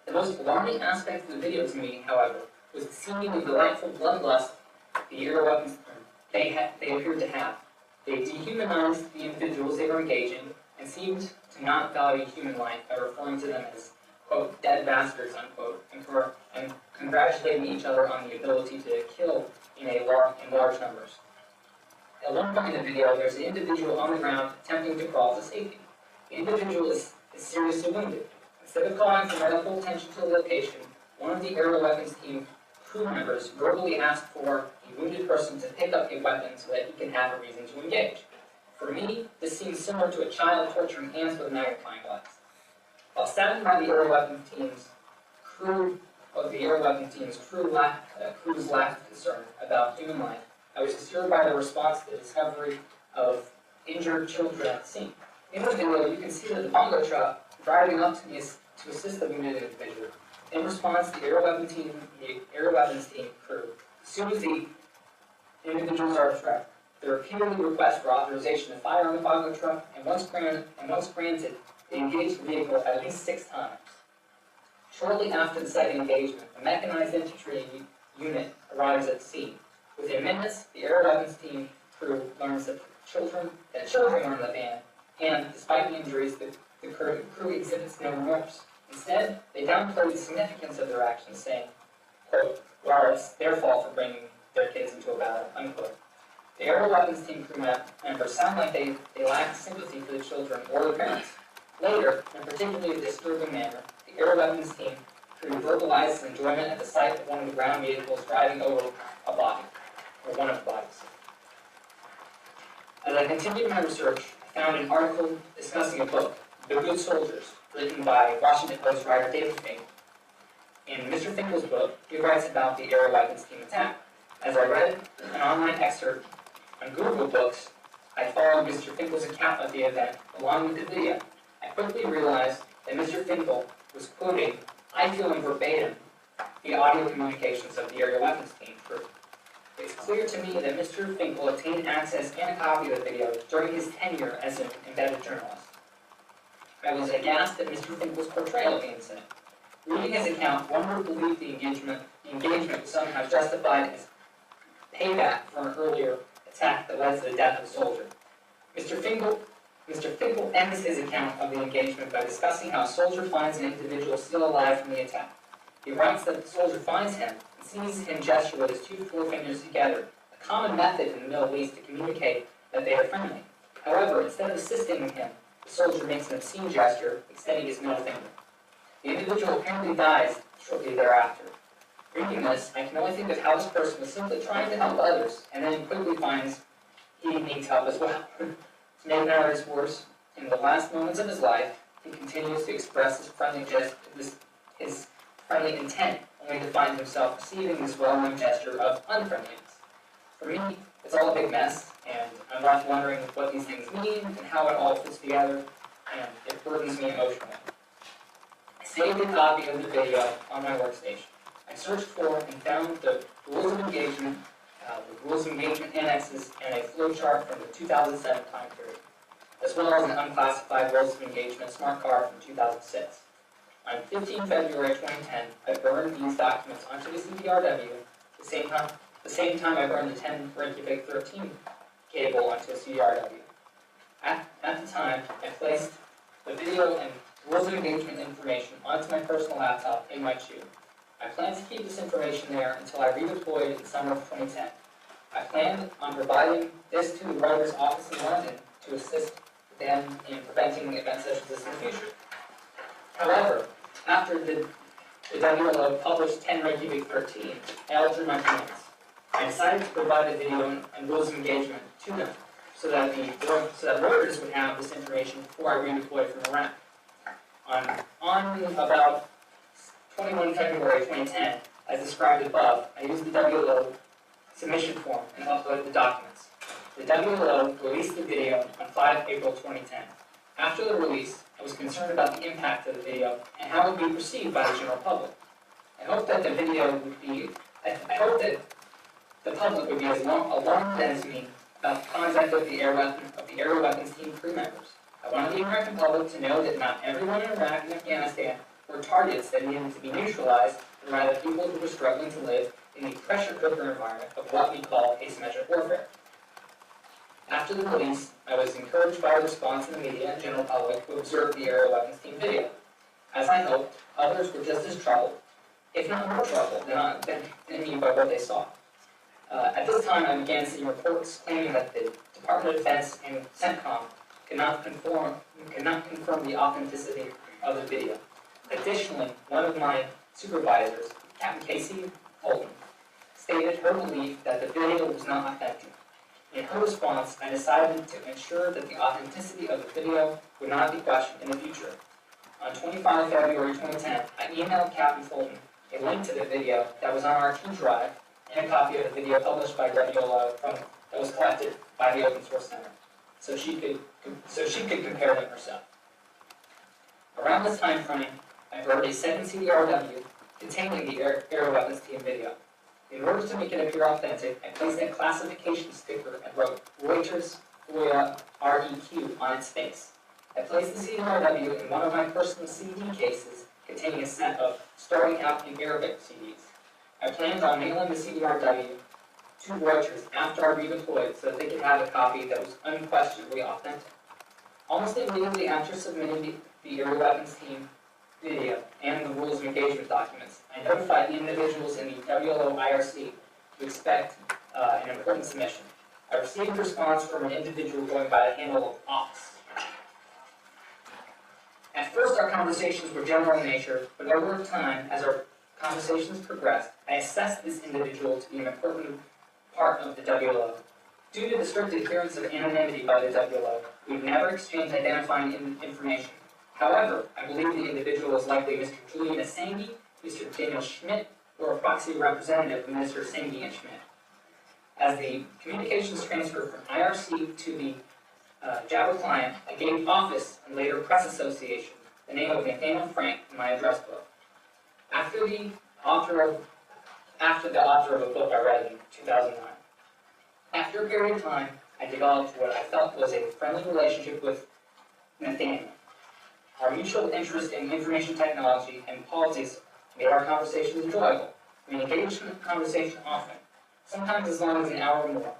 The most alarming aspect of the video to me, however, was the seemingly delightful bloodlust the aerial weapons they appeared to have. They dehumanized the individuals they were engaging and seemed to not value human life by referring to them as, quote, dead bastards, unquote, and congratulating each other on the ability to kill in large numbers. At one point in the video, there's an individual on the ground attempting to crawl to safety. The individual is seriously wounded. Instead of calling for medical attention to the location, one of the aerial weapons team crew members verbally asked for the wounded person to pick up a weapon so that he can have a reason to engage. For me, this seems similar to a child torturing ants with a magnifying glass. While saddened by the aerial weapons team's crew's lack of concern about human life, I was disturbed by the response to the discovery of injured children at the scene. In the video, you can see that the bongo truck driving up to assist the wounded individual. In response, the aerial weapons team crew, as soon as the individuals are a threat, they repeatedly request for authorization to fire on the bongo truck, and once granted, they engage the vehicle at least 6 times. Shortly after the second engagement, a mechanized infantry unit arrives at the scene. Within minutes, the aerial weapons team crew learns that children are in the van, and despite the injuries, the crew exhibits no remorse. Instead, they downplay the significance of their actions, saying, quote, well, it's their fault for bringing their kids into a battle, unquote. The aerial weapons team crew members sound like they lack sympathy for the children or their parents. Later, in a particularly disturbing manner, the aerial weapons team crew verbalized enjoyment at the sight of one of the ground vehicles driving over a body, or one of the bodies. As I continued my research, I found an article discussing a book, The Good Soldiers, written by Washington Post writer David Finkel. In Mr. Finkel's book, he writes about the aerial weapons team attack. As I read an online excerpt on Google Books, I followed Mr. Finkel's account of the event along with the video. I quickly realized that Mr. Finkel was quoting, I feel in verbatim, the audio communications of the aerial weapons team crew. It's clear to me that Mr. Finkel obtained access and a copy of the video during his tenure as an embedded journalist. I was aghast at Mr. Finkel's portrayal of the incident. Reading his account, one would believe the engagement was somehow justified as payback for an earlier attack that led to the death of a soldier. Mr. Finkel ends his account of the engagement by discussing how a soldier finds an individual still alive from the attack. He writes that the soldier finds him and sees him gesture with his two forefingers together, a common method in the Middle East to communicate that they are friendly. However, instead of assisting him, the soldier makes an obscene gesture, extending his middle finger. The individual apparently dies shortly thereafter. Reading this, I can only think of how this person was simply trying to help others, and then quickly finds he needs help as well. To make matters worse, in the last moments of his life, he continues to express his friendly intent, only to find himself receiving this well-known gesture of unfriendliness. For me, it's all a big mess, and I'm left wondering what these things mean and how it all fits together, and it burdens me emotionally. I saved a copy of the video on my workstation. I searched for and found the rules of engagement, annexes, and a flowchart from the 2007 time period, as well as an unclassified rules of engagement smart card from 2006. On 15 February 2010, I burned these documents onto the CDRW, the same time I burned the 10 Reykjavik 13 cable onto a CDRW. At the time, I placed the video and rules of engagement information onto my personal laptop in my tube. I plan to keep this information there until I redeployed in summer of 2010. I planned on providing this to the Reuters office in London to assist them in preventing events such as this in the future. However, after the WLO published 10 Reykjavik 13, I altered my plans. I decided to provide a video and rules of engagement to them so that Reuters would have this information before I redeployed from Iraq. On about 21 February 2010, as described above, I used the WLO submission form and uploaded the documents. The WLO released the video on 5 April 2010. After the release, I was concerned about the impact of the video and how it would be perceived by the general public. I hope that the public would be as alarmed as me about the conduct of the aerial weapons team crew members. I wanted the American public to know that not everyone in Iraq and Afghanistan were targets that needed to be neutralized, but rather people who were struggling to live in the pressure cooker environment of what we call asymmetric warfare. After the release, I was encouraged by the response in the media and general public who observed the aerial weapons team video. As I hoped, others were just as troubled, if not more troubled, than me by what they saw. At this time, I began seeing reports claiming that the Department of Defense and CENTCOM could not confirm the authenticity of the video. Additionally, one of my supervisors, Captain Casey Holton, stated her belief that the video was not authentic. In her response, I decided to ensure that the authenticity of the video would not be questioned in the future. On 25 February 2010, I emailed Captain Fulton a link to the video that was on our key drive and a copy of the video published by WLO that was collected by the Open Source Center, so she could compare them herself. Around this time frame, I burned a second CDRW containing the aerial weapons team video. In order to make it appear authentic, I placed a classification sticker and wrote Reuters FOIA REQ on its face. I placed the CDRW in one of my personal CD cases containing a set of starting out in Arabic CDs. I planned on mailing the CDRW to Reuters after I redeployed so that they could have a copy that was unquestionably authentic. Almost immediately after submitting the aerial weapons team video and the rules of engagement documents, I notified the individuals in the WLO IRC to expect an important submission. I received a response from an individual going by the handle of Ox. At first, our conversations were general in nature, but over time, as our conversations progressed, I assessed this individual to be an important part of the WLO. Due to the strict adherence of anonymity by the WLO, we've never exchanged identifying information. However, I believe the individual is likely Mr. Julian Assange, Mr. Daniel Schmidt, or a proxy representative of Mr. Assange and Schmidt. As the communications transferred from IRC to the Jabber client, I gave office and later press association the name of Nathaniel Frank in my address book. After the author of a book I read in 2009. After a period of time, I developed what I felt was a friendly relationship with Nathaniel. Our mutual interest in information technology and politics made our conversations enjoyable. We engaged in the conversation often, sometimes as long as an hour or more.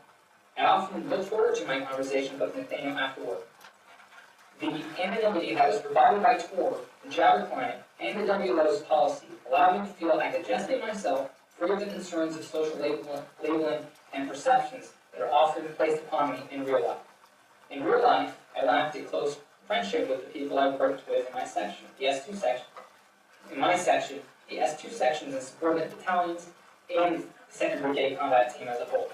I often looked forward to my conversation with Nathaniel after work. The anonymity that was provided by Tor, the Jabber client, and the WLO's policy allowed me to feel I could gestate myself free of the concerns of social labeling and perceptions that are often placed upon me in real life. In real life, I lacked a close friendship with the people I worked with in my section, the S2 section. In my section, the S2 sections and subordinate battalions, and the 2nd Brigade combat team as a whole.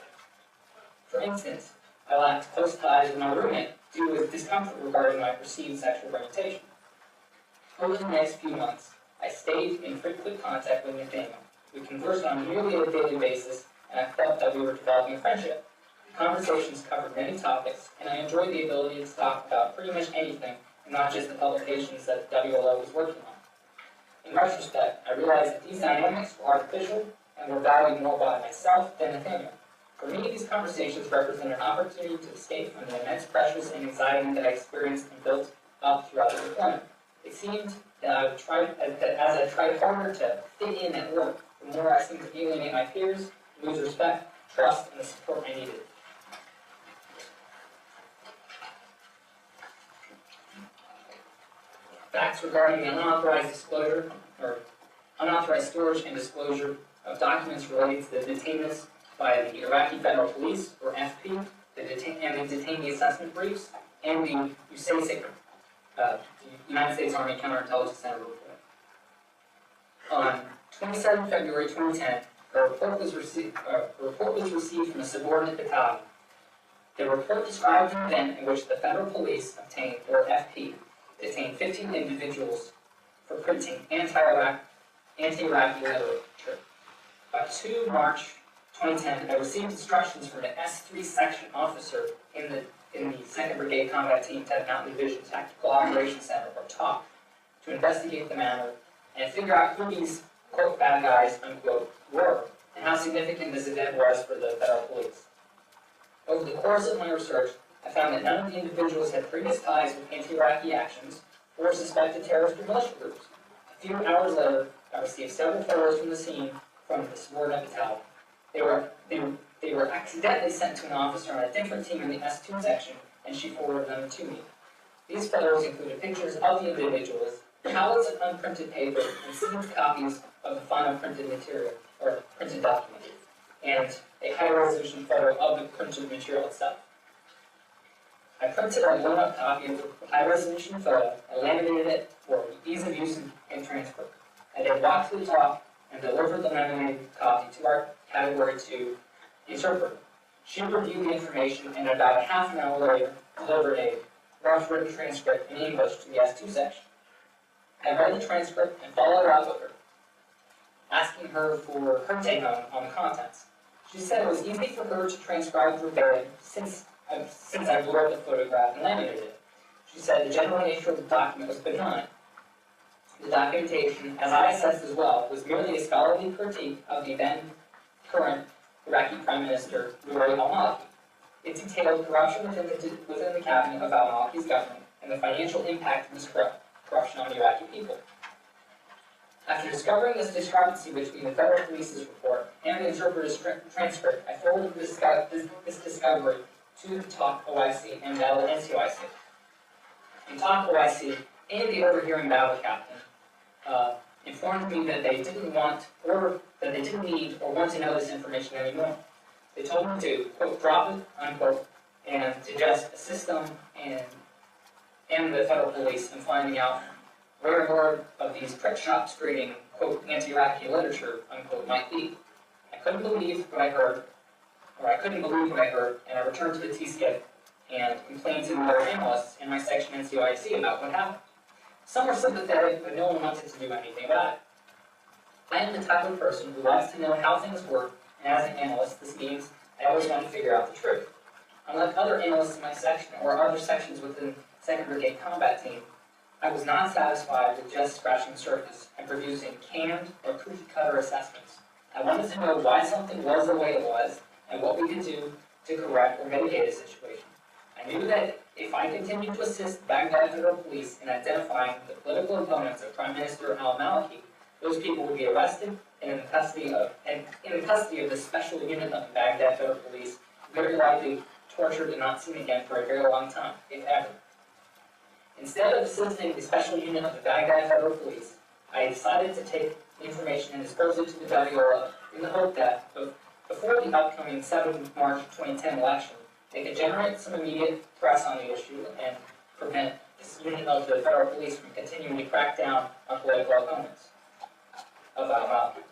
For instance, I lacked close ties with my roommate due to discomfort regarding my perceived sexual orientation. Over the next few months, I stayed in frequent contact with Nathaniel. We conversed on nearly a daily basis, and I felt that we were developing a friendship. The conversations covered many topics, and I enjoyed the ability to talk about pretty much anything, and not just the publications that the WLO was working on. In retrospect, I realized that these dynamics were artificial and were valued more by myself than Nathaniel. For me, these conversations represent an opportunity to escape from the immense pressures and anxiety that I experienced and built up throughout the deployment. It seemed that as I tried harder to fit in at work, the more I seemed to alienate my peers, lose respect, trust, and the support I needed. Facts regarding the unauthorized storage and disclosure of documents related to the detainments by the Iraqi Federal Police, or FP, the detainee assessment briefs, and the USASIC, the United States Army Counterintelligence Center report. On 27 February 2010, a report was received from a subordinate battalion. The report described an event in which the Federal Police obtained, or FP, detained 15 individuals for printing anti-Iraqi literature. By 2 March 2010, I received instructions from an S3 section officer in the 2nd Brigade Combat Team 10th Mountain Division Tactical Operations Center, or TOP, to investigate the matter and figure out who these, quote, bad guys, unquote, were, and how significant this event was for the Federal Police. Over the course of my research, I found that none of the individuals had previous ties with anti-Iraqi actions or suspected terrorist or militia groups. A few hours later, I received several photos from the scene from the subordinate battalion. They were accidentally sent to an officer on a different team in the S2 section, and she forwarded them to me. These photos included pictures of the individuals, pallets of unprinted paper, and sealed copies of the final printed material, or printed document, and a high-resolution photo of the printed material itself. I printed a blown-up copy of the high-resolution photo and laminated it for ease of use and transfer. I then walked to the top and delivered the laminated copy to our Category 2 interpreter. She reviewed the information and about half an hour later delivered a rough written transcript in English to the S2 section. I read the transcript and followed up with her, asking her for her take on the contents. She said it was easy for her to transcribe verbatim since I blew up the photograph and laminated it. She said the general nature of the document was benign. The documentation, as I assessed as well, was merely a scholarly critique of the then current Iraqi Prime Minister, Nouri al-Maliki. It detailed corruption within the cabinet of al-Maliki's government and the financial impact of this corruption on the Iraqi people. After discovering this discrepancy between the Federal Police's report and the interpreter's transcript, I forwarded this discovery to the TOC OIC and Battle NCOIC. The TOC OIC and the overhearing battle captain informed me that they didn't need or want to know this information anymore. They told me to, quote, drop it, unquote, and to just assist them and the federal police in finding out where more of these print shops creating, quote, anti-Iraqi literature, unquote, might be. I couldn't believe what I heard, and I returned to the T-skip and complained to the other analysts in my section in CYC about what happened. Some were sympathetic, but no one wanted to do anything about it. I am the type of person who wants to know how things work, and as an analyst, this means I always want to figure out the truth. Unlike other analysts in my section or other sections within 2nd Brigade Combat Team, I was not satisfied with just scratching the surface and producing canned or cookie-cutter assessments. I wanted to know why something was the way it was and what we could do to correct or mitigate a situation. I knew that if I continued to assist Baghdad Federal Police in identifying the political opponents of Prime Minister al-Maliki, those people would be arrested and in the custody of the special unit of the Baghdad Federal Police, very likely tortured and not seen again for a very long time, if ever. Instead of assisting the special unit of the Baghdad Federal Police, I decided to take information and dispose it to the WLO in the hope that, before the upcoming 7th March 2010 election, they could generate some immediate press on the issue and prevent this unit of the federal police from continuing to crack down on political opponents of al-Maliki.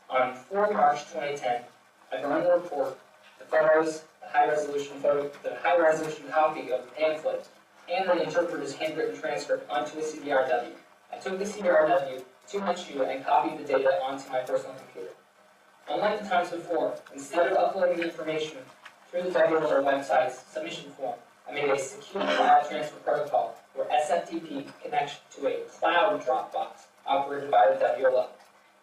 On 4 March 2010, I burned the report, the photos, the high-resolution copy of the pamphlet, and the interpreter's handwritten transcript onto a CDRW. I took the CDRW to my shoe and copied the data onto my personal computer. Unlike the times before, instead of uploading the information through the WLO website's submission form, I made a secure file transfer protocol where SFTP connects to a cloud Dropbox operated by the WLO.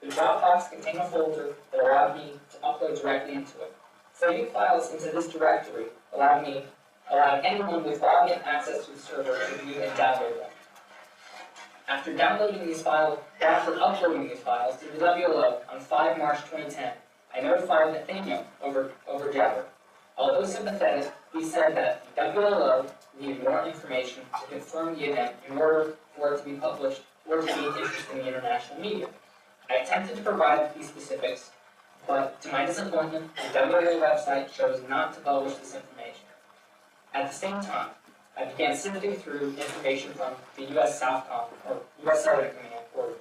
The Dropbox contained a folder that allowed me to upload directly into it. Saving files into this directory allowed anyone with login access to the server to view and download them. After uploading these files to the WLO on 5 March 2010, I notified Nathaniel over Jabber. Although sympathetic, he said that the WLO needed more information to confirm the event in order for it to be published or to be of interest in the international media. I attempted to provide these specifics, but to my disappointment, the WLO website chose not to publish this information. At the same time, I began sifting through information from the U.S. Southcom, or U.S. Southern Command, or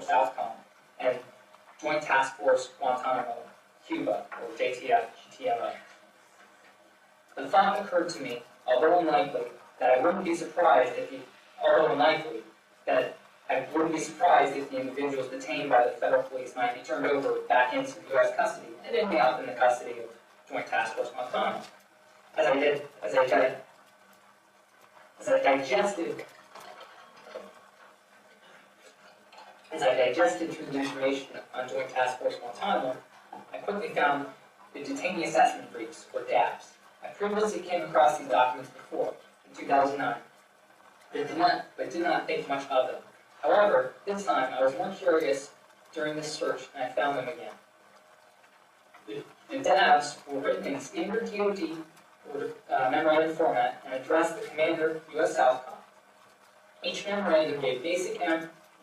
Southcom, and Joint Task Force Guantanamo, Cuba, or JTF, GTMO. The thought occurred to me, although unlikely, that I wouldn't be surprised if the individuals detained by the federal police might be turned over back into U.S. custody and ending up in the custody of Joint Task Force Guantanamo. As I digested through the information on Joint Task Force Guantanamo, I quickly found the detainee assessment briefs, or DABs. I previously came across these documents before, in 2009, but did not think much of them. However, this time I was more curious during this search, and I found them again. The DABs were written in standard DoD memorandum format and addressed the Commander, U.S. Southcom. Each memorandum gave basic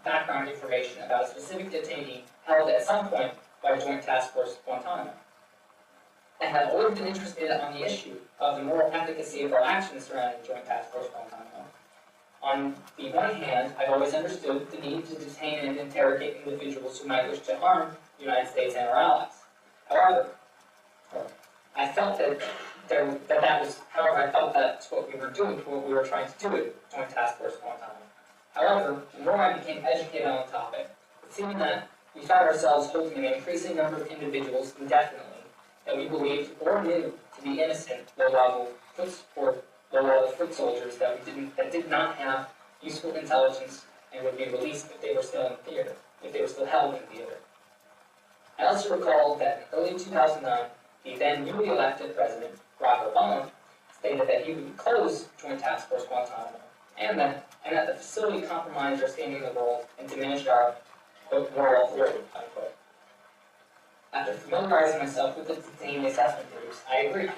background information about a specific detainee held at some point by Joint Task Force Guantanamo. I have always been interested on the issue of the moral efficacy of our actions surrounding Joint Task Force Guantanamo. On the one hand, I've always understood the need to detain and interrogate individuals who might wish to harm the United States and our allies. However, I felt that's what we were doing, what we were trying to do at Joint Task Force Guantanamo. However, the more I became educated on the topic, it seemed that we found ourselves holding an increasing number of individuals indefinitely that we believed or knew to be innocent low-level foot soldiers that did not have useful intelligence and would be released if they were still in theater, if they were still held in theater. I also recall that in early 2009, the then newly elected President, Barack Obama, stated that he would close Joint Task Force Guantanamo, and that the facility compromised our standing in the world and diminished our, quote, moral authority, unquote. After familiarizing myself with the detainee assessment briefs, I agreed.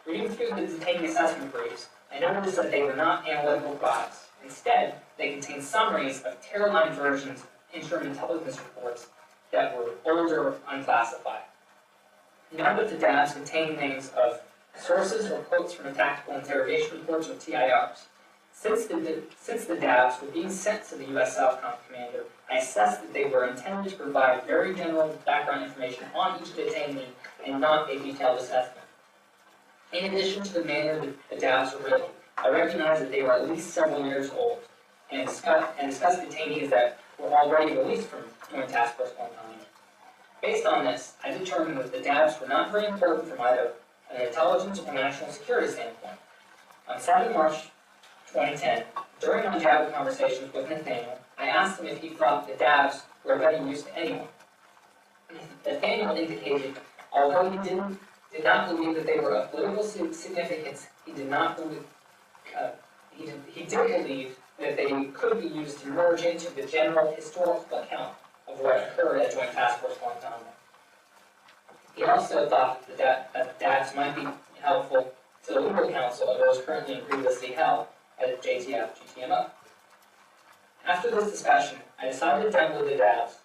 Reading through the detainee assessment briefs, I noticed that they were not analytical products. Instead, they contained summaries of tear-line versions of interim intelligence reports that were older or unclassified. None of the dabs contain names of sources or quotes from tactical interrogation reports or TIRs. Since the dabs were being sent to the U.S. Southcom commander, I assessed that they were intended to provide very general background information on each detainee and not a detailed assessment. In addition to the manner that the dabs were written, I recognized that they were at least several years old and discussed detainees that were already released from Joint Task Force Guantanamo. Based on this, I determined that the dabs were not very important from either an intelligence or national security standpoint. On 7 March 2010, during my Java conversations with Nathaniel, I asked him if he thought the dabs were of any use to anyone. Nathaniel indicated, although he did not believe that they were of political significance, he did believe that they could be used to merge into the general historical account of what occurred at Joint Task Force Guantanamo. He also thought that dabs might be helpful to the legal counsel of those currently and previously held at JTF GTMO. After this discussion, I decided to download the dabs.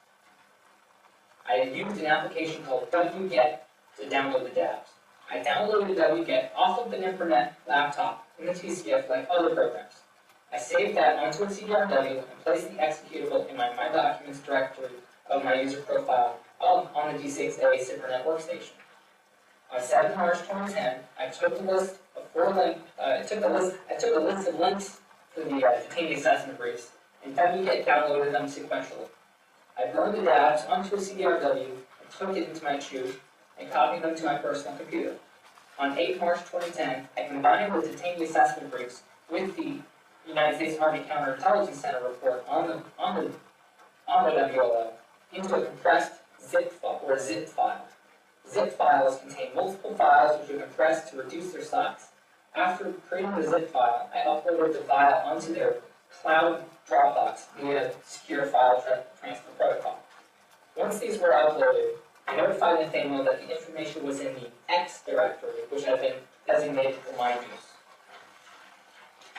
I used an application called wget to download the dabs. I downloaded wget off of an internet laptop in the TCF like other programs. I saved that onto a CDRW and placed the executable in my My Documents directory of my user profile on the D6A Cybernet workstation. On 7 March 2010, I took a list of links to the detainee assessment briefs, and wget downloaded them sequentially. I burned the dabs onto a CDRW and took it into my tube and copied them to my personal computer. On 8 March 2010, I combined the detainee assessment briefs with the United States Army Counterintelligence Center report on the WLO into a compressed zip file. Zip files contain multiple files which are compressed to reduce their size. After creating the zip file, I uploaded the file onto their cloud Dropbox via secure file transfer protocol. Once these were uploaded, I notified Nathaniel that the information was in the X directory, which had been designated for my use.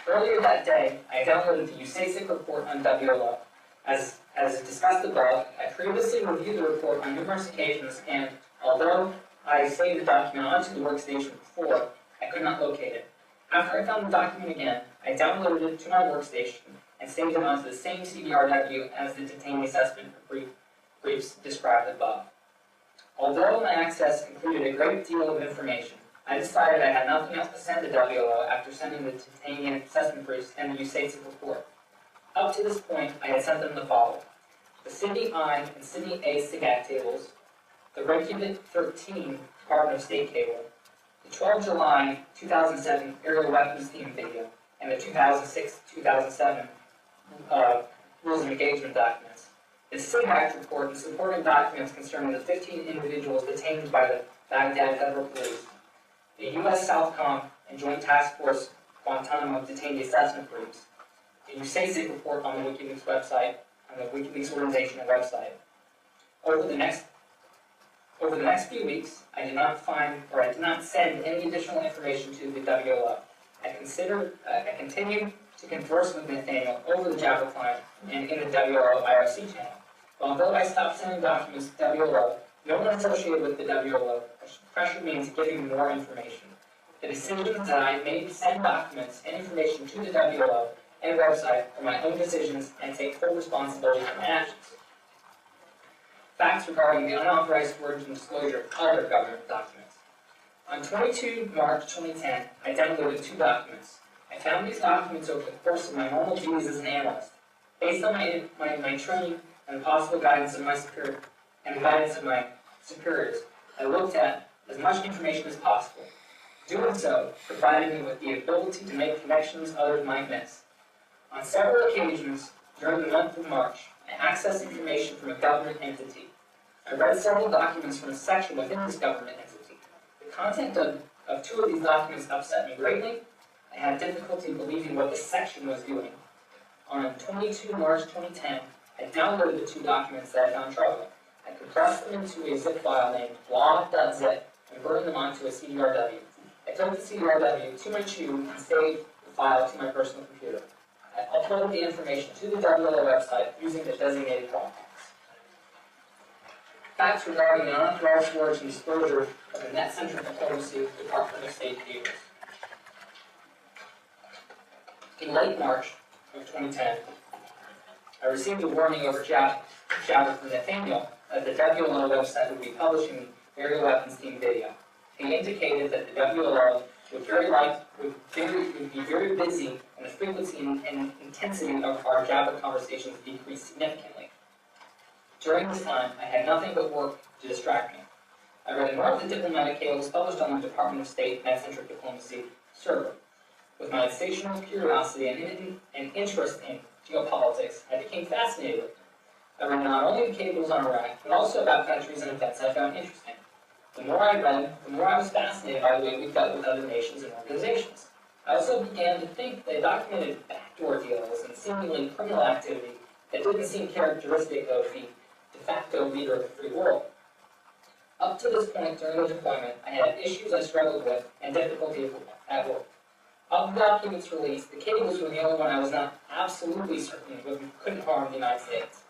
Earlier that day, I downloaded the USASIC report on WLO. As discussed above, I previously reviewed the report on numerous occasions, and although I saved the document onto the workstation before, I could not locate it. After I found the document again, I downloaded it to my workstation and saved it onto the same CDRW as the detainee assessment briefs described above. Although my access included a great deal of information, I decided I had nothing else to send to WLO after sending the detainee assessment briefs and the USASIC report. Up to this point, I had sent them the following: the Sydney I and Sydney A SIGAC tables, the Reykjavik 13 Department of State cable, the 12 July 2007 aerial weapons theme video, and the 2006-2007 rules of engagement documents. The SIGAC report and supporting documents concerning the 15 individuals detained by the Baghdad Federal Police, the U.S. Southcom and Joint Task Force Guantanamo detainee assessment briefs, the USASIC report on the WikiLeaks website, on the WikiLeaks organization and website. Over the next few weeks, I did not send any additional information to the WLO. I continued to converse with Nathaniel over the Java client and in the WLO IRC channel. Although I stopped sending documents to WLO, no one associated with the WLO pressured me into giving more information. The decisions that I made to send documents and information to the WLO and website are my own decisions and take full responsibility for my actions. Facts regarding the unauthorized storage and disclosure of other government documents. On 22 March 2010, I downloaded 2 documents. I found these documents over the course of my normal duties as an analyst. Based on my training and the possible guidance of my superiors, I looked at as much information as possible. Doing so provided me with the ability to make connections others might miss. On several occasions during the month of March, I accessed information from a government entity. I read several documents from a section within this government entity. The content of 2 of these documents upset me greatly. I had difficulty believing what the section was doing. On 22 March 2010, I downloaded the 2 documents that I found troubling. I compressed them into a zip file named blog.zip and burned them onto a CDRW. I took the CDRW to my tube and saved the file to my personal computer. I uploaded the information to the WLO website using the designated Dropbox. facts regarding the unauthorized storage and disclosure of the net-centric diplomacy Department of State cables. In late March of 2010, I received a warning over Jabber from Nathaniel that the WLO website would be publishing aerial weapons themed video. He indicated that the WLO would be very busy, and the frequency and intensity of our Jabber conversations decreased significantly. During this time, I had nothing but work to distract me. I read more of the diplomatic cables published on the Department of State net-centric diplomacy server. With my insatiable curiosity and interest in geopolitics, I became fascinated with them. I read not only the cables on Iraq, but also about countries and events I found interesting. The more I read, the more I was fascinated by the way we dealt with other nations and organizations. I also began to think they documented backdoor deals and seemingly criminal activity that didn't seem characteristic of the de facto leader of the free world. Up to this point during the deployment, I had issues I struggled with and difficulty at work. Of the documents released, the cables were the only one I was not absolutely certain couldn't harm the United States.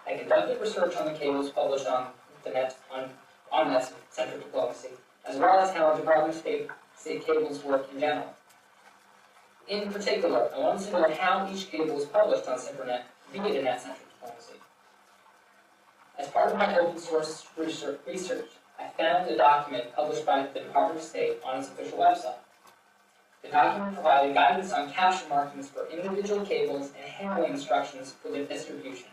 I conducted research on the cables published on the net on net-centric diplomacy, as well as how Department of State cables work in general. In particular, I wanted to know how each cable was published on SimperNet via the net-centric diplomacy. As part of my open source research, I found a document published by the Department of State on its official website. The document provided guidance on caption markings for individual cables and handling instructions for their distribution.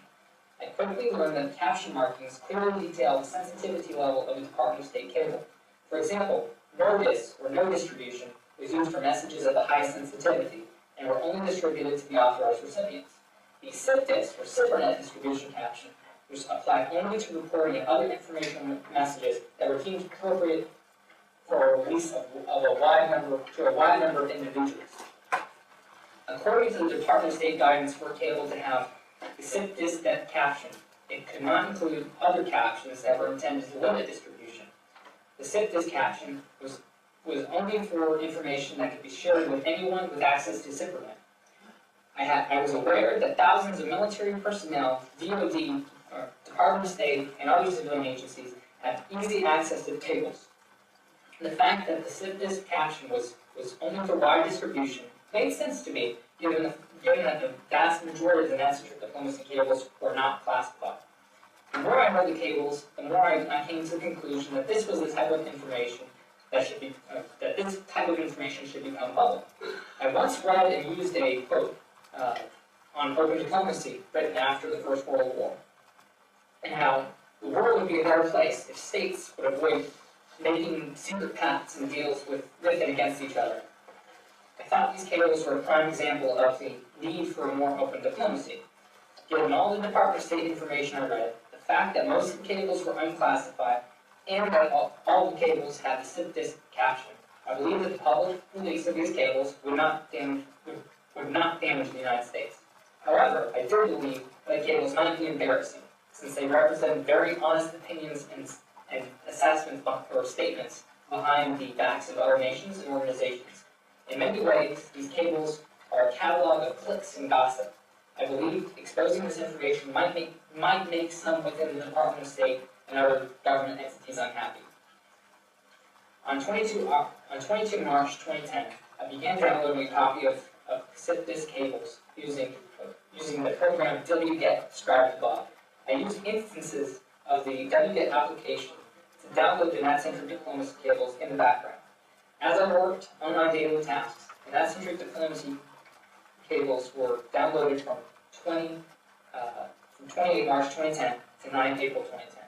I quickly learned that caption markings clearly detail the sensitivity level of the Department of State cable. For example, notice or no distribution was used for messages of the high sensitivity and were only distributed to the authorized recipients. The SIPDIS or SIPRNet distribution caption was applied only to reporting and other informational messages that were deemed appropriate for a release to a wide number of individuals. According to the Department of State guidance for a cable to have the SIPDIS caption, it could not include other captions that were intended to limit distribution. The SIPDIS caption was only for information that could be shared with anyone with access to SIPRNet. I was aware that thousands of military personnel, DoD, Department of State, and other civilian agencies have easy access to the cables. The fact that the SIPDIS caption was only for wide distribution made sense to me, given that the vast majority of the net-centric diplomacy cables were not classified. The more I read the cables, the more I came to the conclusion that this was the type of information that should be should become public. I once read and used a quote on open diplomacy written after the First World War, and how the world would be a better place if states would avoid making secret pacts and deals with and against each other. I thought these cables were a prime example of the need for a more open diplomacy. Given all the Department of State information I read, the fact that most of the cables were unclassified, and that all the cables had the SIPDIS caption, I believe that the public release of these cables would not damage the United States. However, I do believe that cables might be embarrassing, since they represent very honest opinions and assessments or statements behind the backs of other nations and organizations. In many ways, these cables are a catalog of clicks and gossip. I believe exposing this information might make some within the Department of State and other government entities unhappy. On 22 March 2010, I began downloading a copy of SIPDIS cables using the program wget described above. I used instances of the wget application to download the net-centric diplomacy cables in the background. As I worked on my daily tasks, the net-centric diplomacy cables were downloaded from 28 March 2010 to 9 April 2010.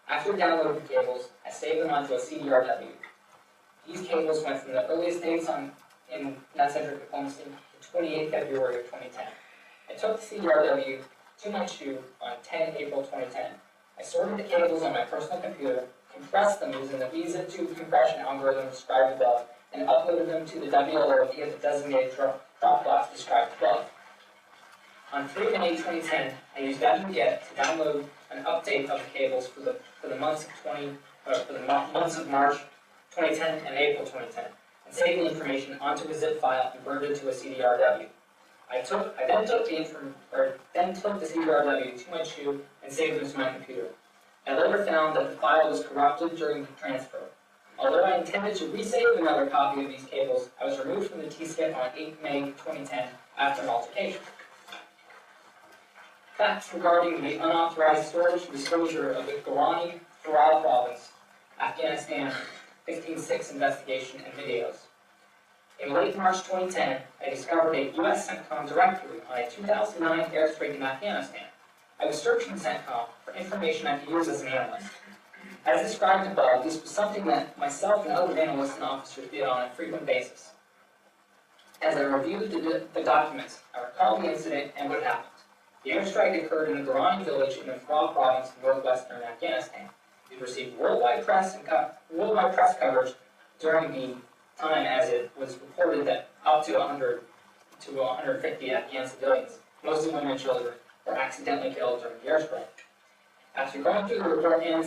After downloading the cables, I saved them onto a CDRW. These cables went from the earliest dates in net-centric diplomacy to 28 February of 2010. I took the CDRW to my shoe on 10 April 2010. I sorted the cables on my personal computer, compressed them using the visa tube compression algorithm described above, and uploaded them to the WLO via the designated Dropbox described above. On 3 May 2010, I used wget to download an update of the cables for the months of March 2010 and April 2010, and saved the information onto a zip file and burned it to a CDRW. I then took the CDRW to my shoe and saved them to my computer. I later found that the file was corrupted during the transfer. Although I intended to resave another copy of these cables, I was removed from the T-skip on 8 May 2010 after an altercation. Facts regarding the unauthorized storage and disclosure of the Gorani Farah Province, Afghanistan 15/6 investigation and videos. In late March 2010, I discovered a U.S. CENTCOM directory on a 2009 airstrike in Afghanistan. I was searching CENTCOM for information I could use as an analyst. As described above, this was something that myself and other analysts and officers did on a frequent basis. As I reviewed the documents, I recalled the incident and what happened. The airstrike occurred in the Gorani village in the Farah province in northwestern Afghanistan. It received worldwide press coverage during the time, as it was reported that up to 100 to 150 Afghan civilians, mostly women and children, were accidentally killed during the airstrike. After going through the report and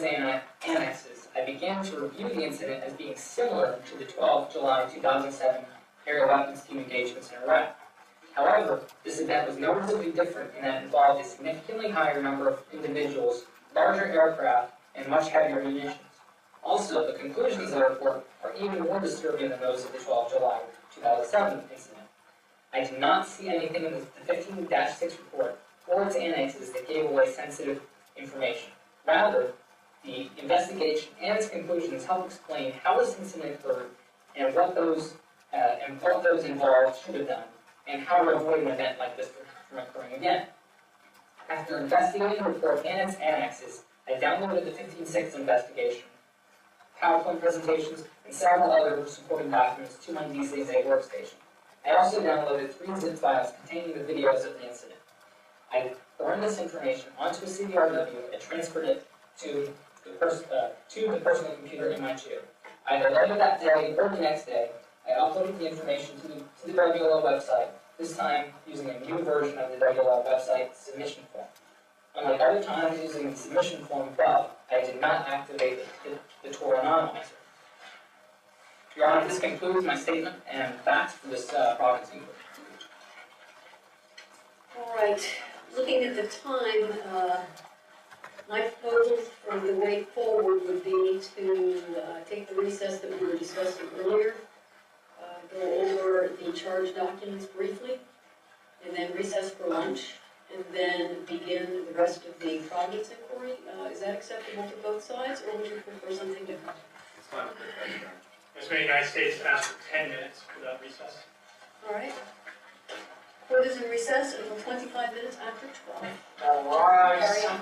annexes, I began to review the incident as being similar to the 12 July 2007 aerial weapons team engagements in Iraq. However, this event was noticeably different in that it involved a significantly higher number of individuals, larger aircraft, and much heavier munitions. Also, the conclusions of the report are even more disturbing than those of the 12 July 2007 incident. I do not see anything in the 15-6 report or its annexes that gave away sensitive information. Rather, the investigation and its conclusions help explain how this incident occurred and what those involved should have done, and how to avoid an event like this from occurring again. After investigating the report and its annexes, I downloaded the 15/6 investigation, PowerPoint presentations, and several other supporting documents to my DCSA workstation. I also downloaded 3 zip files containing the videos of the incident. I burned this information onto a CDRW and transferred it to the personal computer in my chair. Either later that day or the next day, I uploaded the information to the WLO website, this time using a new version of the WLO website submission form. Unlike other times using the submission form above, I did not activate the Tor anonymizer. Your Honor, this concludes my statement and facts for this Providence Inquiry. All right, looking at the time, my proposal for the way forward would be to take the recess that we were discussing earlier, go over the charge documents briefly, and then recess for lunch, and then begin the rest of the Providence Inquiry. Is that acceptable to both sides, or would you prefer something different? It's fine with the As many United States asked for 10 minutes without recess. All right. Court is in recess until 25 minutes after 12. All right. Carry on.